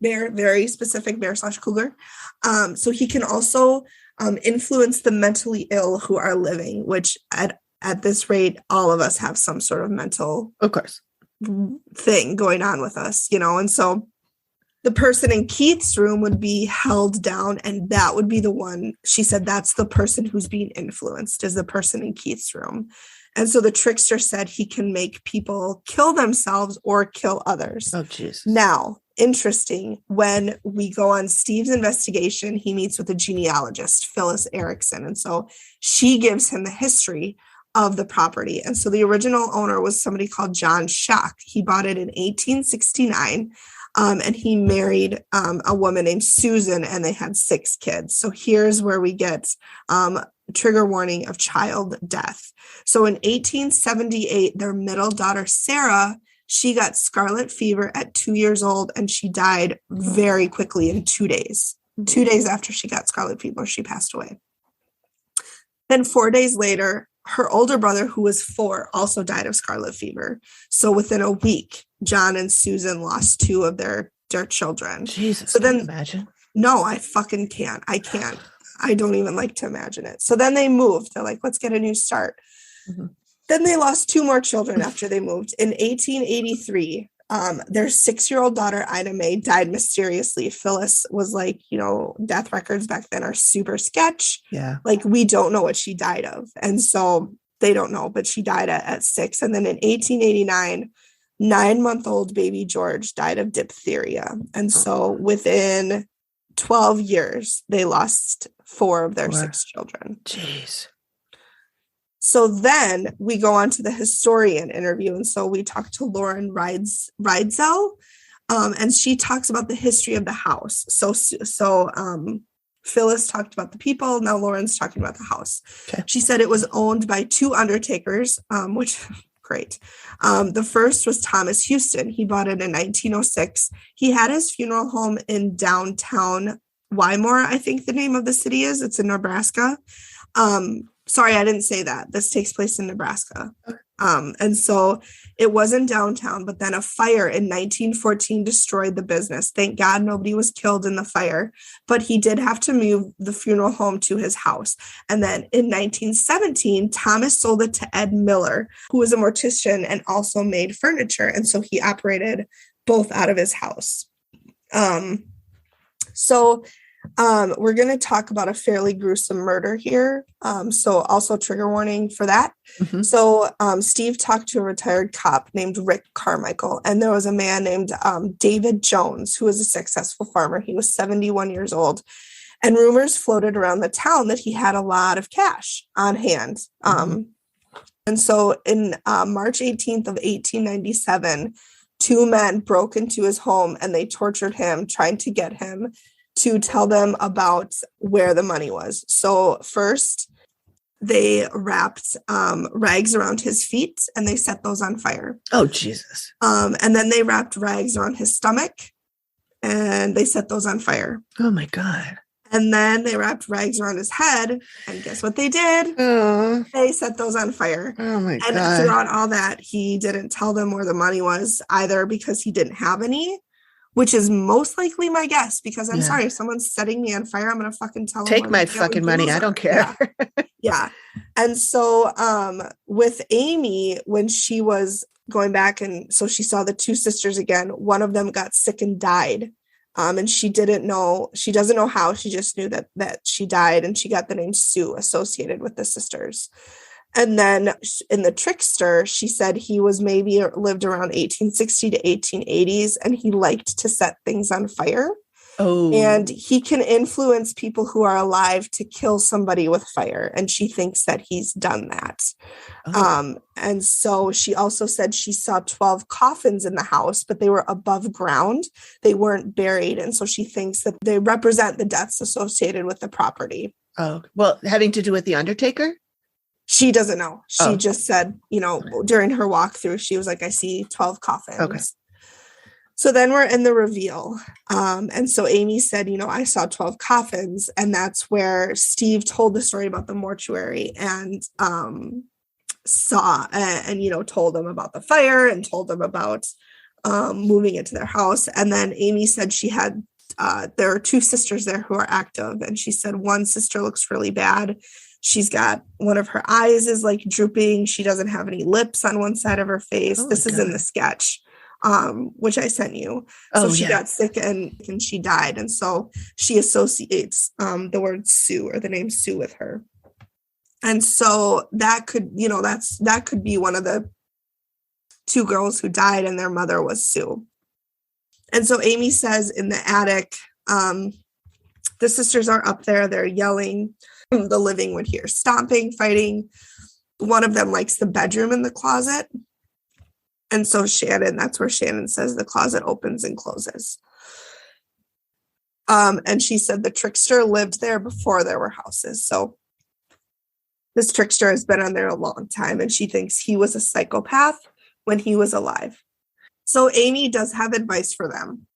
Yep, very specific bear/cougar. So he can also influence the mentally ill who are living, which at this rate, all of us have some sort of mental, of course, thing going on with us, you know. And so the person in Keith's room would be held down, and that would be the one, she said, that's the person who's being influenced, is the person in Keith's room. And so the trickster said he can make people kill themselves or kill others. Oh, jeez. Now, interesting, when we go on Steve's investigation, he meets with a genealogist, Phyllis Erickson. And so she gives him the history of the property. And so the original owner was somebody called John Schock. He bought it in 1869. And he married a woman named Susan, and they had 6 kids. So here's where we get trigger warning of child death. So in 1878, their middle daughter, Sarah, she got scarlet fever at 2 years old, and she died very quickly in 2 days. 2 days after she got scarlet fever, she passed away. Then 4 days later, her older brother, who was 4, also died of scarlet fever. So within a week, John and Susan lost 2 of their children. Jesus, so then, can you imagine? No, I fucking can't. I can't. I don't even like to imagine it. So then they moved. They're like, let's get a new start. Then they lost 2 more children after they moved. In 1883, their 6-year-old daughter, Ida Mae, died mysteriously. Phyllis was like, you know, death records back then are super sketch. Yeah. Like, we don't know what she died of. And so they don't know, but she died at 6. And then in 1889, 9-month-old baby George died of diphtheria. And so within 12 years, they lost 4 of their 6 children. Jeez. So then we go on to the historian interview. And so we talked to Lauren Ridzel, and she talks about the history of the house. So Phyllis talked about the people. Now Lauren's talking about the house. Okay. She said it was owned by 2 undertakers, which great. The first was Thomas Houston. He bought it in 1906. He had his funeral home in downtown Wymore, I think the name of the city is. It's in Nebraska. Sorry, I didn't say that. This takes place in Nebraska. And so it was in downtown, but then a fire in 1914 destroyed the business. Thank God nobody was killed in the fire, but he did have to move the funeral home to his house. And then in 1917, Thomas sold it to Ed Miller, who was a mortician and also made furniture. And so he operated both out of his house. We're going to talk about a fairly gruesome murder here. So also trigger warning for that. Mhm. So Steve talked to a retired cop named Rick Carmichael, and there was a man named David Jones, who was a successful farmer. He was 71 years old. And rumors floated around the town that he had a lot of cash on hand. And so in March 18th of 1897, two men broke into his home and they tortured him, trying to get him to tell them about where the money was. So first, they wrapped rags around his feet and they set those on fire. Oh, Jesus. And then they wrapped rags around his stomach and they set those on fire. Oh, my God. And then they wrapped rags around his head. And guess what they did? Oh, They set those on fire. oh my And God. throughout all that, he didn't tell them where the money was, either because he didn't have any, which is most likely my guess, because I'm Yeah. sorry, if someone's setting me on fire, I'm going to fucking tell them. Take where my the fucking damn money. bills I don't are. care. Yeah. And so with Amy, when she was going back, and so she saw the two sisters again, one of them got sick and died. And she doesn't know how, she just knew that she died, and she got the name Sue associated with the sisters. And then in The Trickster, she said he was maybe lived around 1860 to 1880s, and he liked to set things on fire. Oh. And he can influence people who are alive to kill somebody with fire. And she thinks that he's done that. Oh. And so she also said she saw 12 coffins in the house, but they were above ground. They weren't buried. And so she thinks that they represent the deaths associated with the property. Oh, well, having to do with the Undertaker? She doesn't know. She Oh. just said, during her walkthrough, she was like, I see 12 coffins. Okay. So then we're in the reveal. And so Amy said, I saw 12 coffins. And that's where Steve told the story about the mortuary and told them about the fire and told them about moving into their house. And then Amy said she had, there are two sisters there who are active. And she said one sister looks really bad. She's got one of her eyes is like drooping. She doesn't have any lips on one side of her face. Oh, this is in God. the sketch. Which I sent you. Oh, So she yeah. got sick and she died. And so she associates the word Sue or the name Sue with her. And so that could, that could be one of the two girls who died, and their mother was Sue. And so Amy says in the attic, the sisters are up there, they're yelling. The living would hear stomping, fighting. One of them likes the bedroom in the closet. And so that's where Shannon says the closet opens and closes. And she said the trickster lived there before there were houses. So this trickster has been on there a long time, and she thinks he was a psychopath when he was alive. So Amy does have advice for them.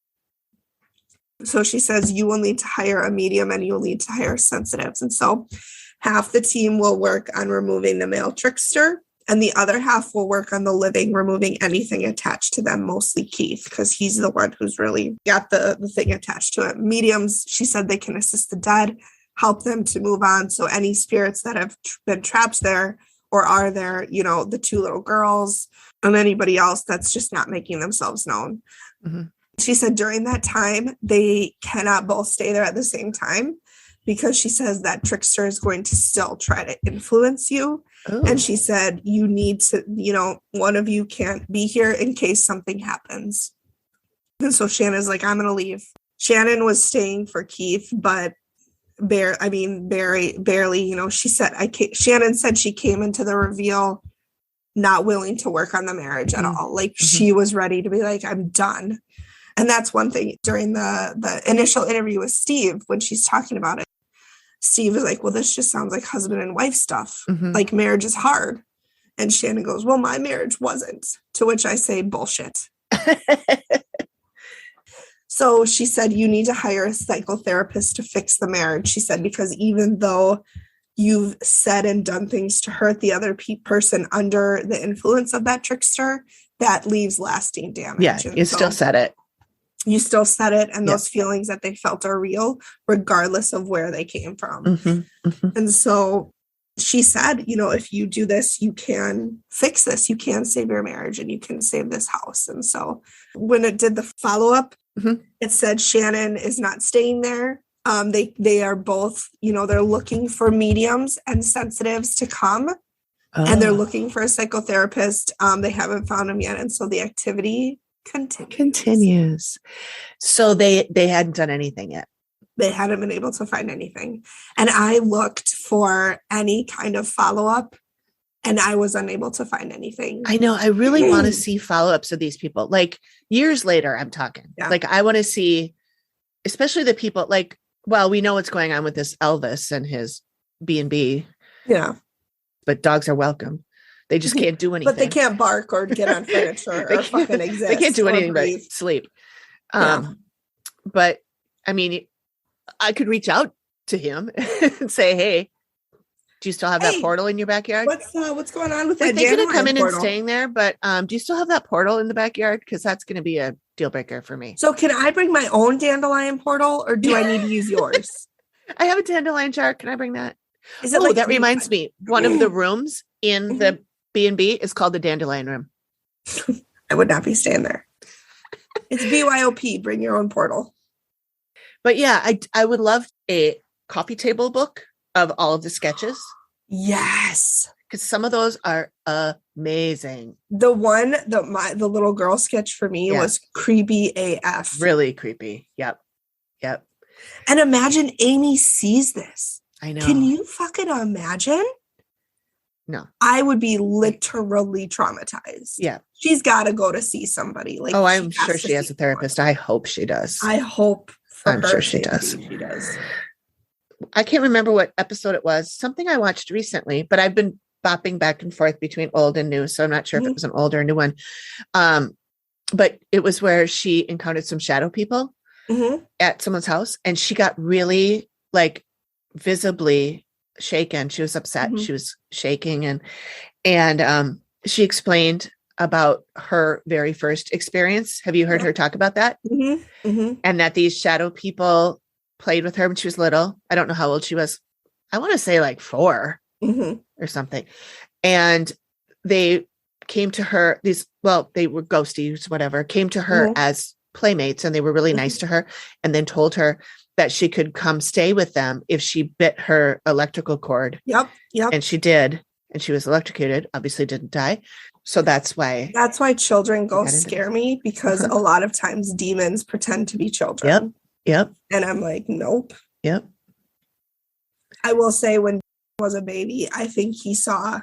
So she says, you will need to hire a medium and you'll need to hire sensitives. And so half the team will work on removing the male trickster, and the other half will work on the living, removing anything attached to them, mostly Keith, because he's the one who's really got the thing attached to it. Mediums, she said, they can assist the dead, help them to move on. So any spirits that have been trapped there or are there, the two little girls and anybody else that's just not making themselves known. Mm-hmm. She said during that time, they cannot both stay there at the same time, because she says that trickster is going to still try to influence you. Oh. And she said, you need to, one of you can't be here in case something happens. And so Shannon's like, I'm going to leave. Shannon was staying for Keith, but barely, she said, Shannon said she came into the reveal not willing to work on the marriage at all. Like she was ready to be like, I'm done. And that's one thing during the initial interview with Steve, when she's talking about it, Steve is like, well, this just sounds like husband and wife stuff. Mm-hmm. Like marriage is hard. And Shannon goes, well, my marriage wasn't. To which I say, bullshit. So she said, you need to hire a psychotherapist to fix the marriage. She said, because even though you've said and done things to hurt the other person under the influence of that trickster, that leaves lasting damage. Yeah, And you still said it. You still said it, and Yeah. those feelings that they felt are real, regardless of where they came from. Mm-hmm, mm-hmm. And so she said, you know, if you do this, you can fix this. You can save your marriage and you can save this house. And so when it did the follow-up, Mm-hmm. it said Shannon is not staying there. They are both, you know, they're looking for mediums and sensitives to come, and they're looking for a psychotherapist. They haven't found him yet. And so the activity continues. So they hadn't done anything yet. They hadn't been able to find anything. And I looked for any kind of follow-up, and I was unable to find anything. I know. I really want to see follow-ups of these people. Like years later, I'm talking. Yeah. Like I want to see, especially the people like, well, we know what's going on with this Elvis and his B&B. Yeah. But dogs are welcome. They just can't do anything. But they can't bark or get on furniture or fucking exist. They can't do anything but breathe. sleep. Yeah. But I mean, I could reach out to him and say, hey, do you still have that portal in your backyard? What's going on with We're that? thinking of coming portal? and staying there, but do you still have that portal in the backyard? Because that's going to be a deal breaker for me. So can I bring my own dandelion portal, or do I need to use yours? I have a dandelion jar. Can I bring that? Is it that reminds me. One of the rooms in the B&B is called the dandelion room. I would not be staying there. It's BYOP. Bring your own portal. But yeah, I would love a coffee table book of all of the sketches. Yes. Because some of those are amazing. The one, the little girl sketch for me was creepy AF. Really creepy. Yep. And imagine Amy sees this. I know. Can you fucking imagine? No. I would be literally traumatized. Yeah. She's got to go to see somebody. Like, I'm sure she has a therapist. I hope she does. I hope I'm sure she does. She does. I can't remember what episode it was. Something I watched recently, but I've been bopping back and forth between old and new. So I'm not sure if it was an old or a new one. But it was where she encountered some shadow people at someone's house, and she got really like visibly shaken. She was upset. She was shaking, and she explained about her very first experience. Have you heard her talk about that? And that these shadow people played with her when she was little. I don't know how old she was. I want to say like 4 or something. And they came to her, they were ghosties, whatever, came to her as playmates, and they were really nice to her, and then told her that she could come stay with them if she bit her electrical cord. Yep. And she did. And she was electrocuted, obviously didn't die. So that's why children ghosts scare me, because a lot of times demons pretend to be children. Yep. And I'm like, nope. Yep. I will say, when he was a baby, I think he saw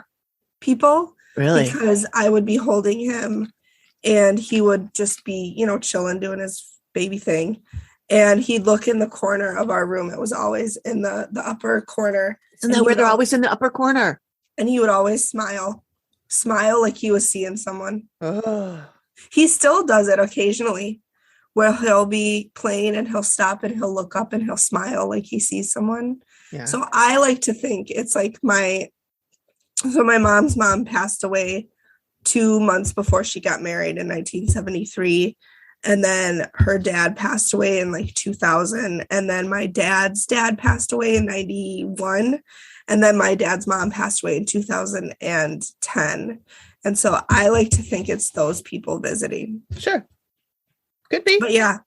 people. Really? Because I would be holding him, and he would just be, chilling, doing his baby thing. And he'd look in the corner of our room. It was always in the upper corner. Isn't that where they're always in the upper corner? And he would always smile like he was seeing someone. Oh. He still does it occasionally, where he'll be playing and he'll stop and he'll look up and he'll smile like he sees someone. Yeah. So I like to think it's like my mom's mom passed away 2 months before she got married in 1973. And then her dad passed away in like 2000. And then my dad's dad passed away in 91. And then my dad's mom passed away in 2010. And so I like to think it's those people visiting. Sure. Could be. But yeah,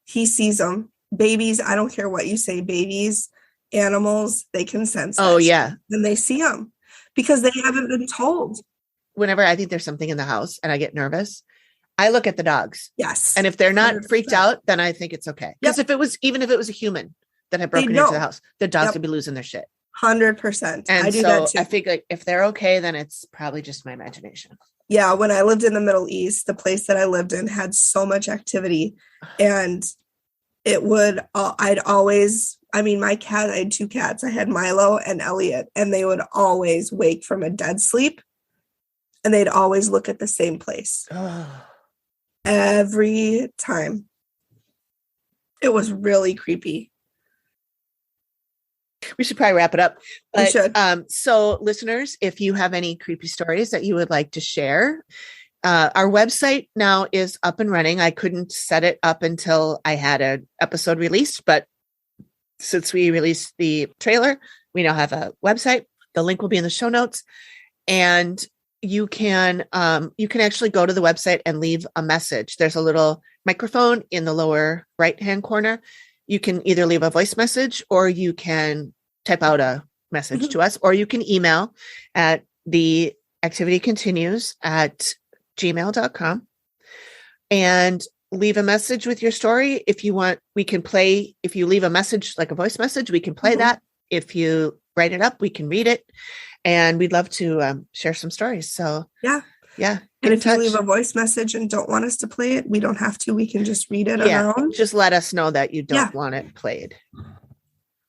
he sees them. Babies, I don't care what you say, babies, animals, they can sense. Oh, yeah. And they see them because they haven't been told. Whenever I think there's something in the house and I get nervous, I look at the dogs. Yes. And if they're not 100%. freaked out, then I think it's okay. Because if it was a human that had broken into the house, the dogs would be losing their shit. 100%. And I do so that too. I think like if they're okay, then it's probably just my imagination. Yeah. When I lived in the Middle East, the place that I lived in had so much activity, and it would, my cat, I had 2 cats. I had Milo and Elliot, and they would always wake from a dead sleep, and they'd always look at the same place. Every time. It was really creepy. We should probably wrap it up. We should. So listeners, if you have any creepy stories that you would like to share, our website now is up and running. I couldn't set it up until I had an episode released, but since we released the trailer, we now have a website. The link will be in the show notes, and you can actually go to the website and leave a message. There's a little microphone in the lower right-hand corner. You can either leave a voice message or you can type out a message to us, or you can email at theactivitycontinues@gmail.com and leave a message with your story. If you want, we can play, if you leave a message, like a voice message, we can play that. If you write it up, we can read it, and we'd love to share some stories. So yeah. And if you leave a voice message and don't want us to play it, we don't have to. We can just read it on our own. Just let us know that you don't want it played.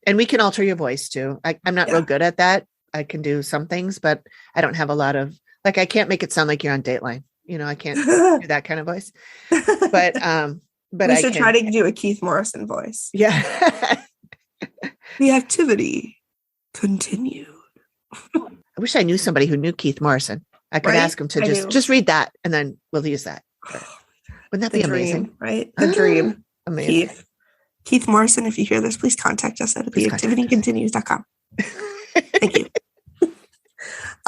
And we can alter your voice too. I'm not real good at that. I can do some things, but I don't have a lot of, like, I can't make it sound like you're on Dateline. You know, I can't do that kind of voice. But we should try to do a Keith Morrison voice. Yeah. The activity continued. I wish I knew somebody who knew Keith Morrison. I could ask him to just read that, and then we'll use that. Wouldn't that be amazing? Right? The dream. Amazing. Keith Morrison, if you hear this, please contact us at theactivitycontinues.com. Thank you.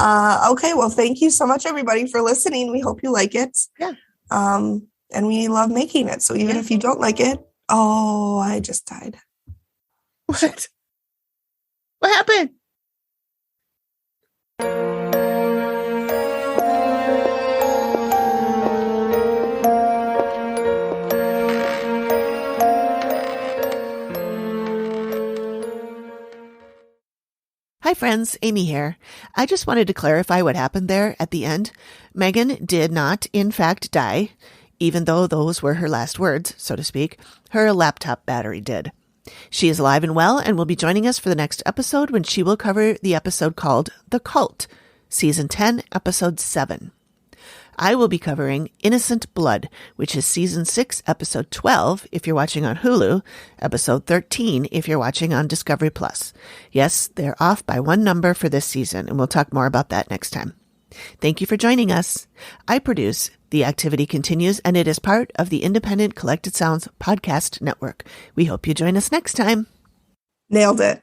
Okay, well, thank you so much, everybody, for listening. We hope you like it. Yeah. And we love making it. So even if you don't like it, I just died. What? What happened? Hi friends, Amy here. I just wanted to clarify what happened there at the end. Megan did not, in fact, die, even though those were her last words, so to speak. Her laptop battery did. She is alive and well and will be joining us for the next episode, when she will cover the episode called The Cult, Season 10, Episode 7. I will be covering Innocent Blood, which is Season 6, Episode 12, if you're watching on Hulu, Episode 13, if you're watching on Discovery+. Yes, they're off by one number for this season, and we'll talk more about that next time. Thank you for joining us. I produce The Activity Continues, and it is part of the independent Collected Sounds podcast network. We hope you join us next time. Nailed it.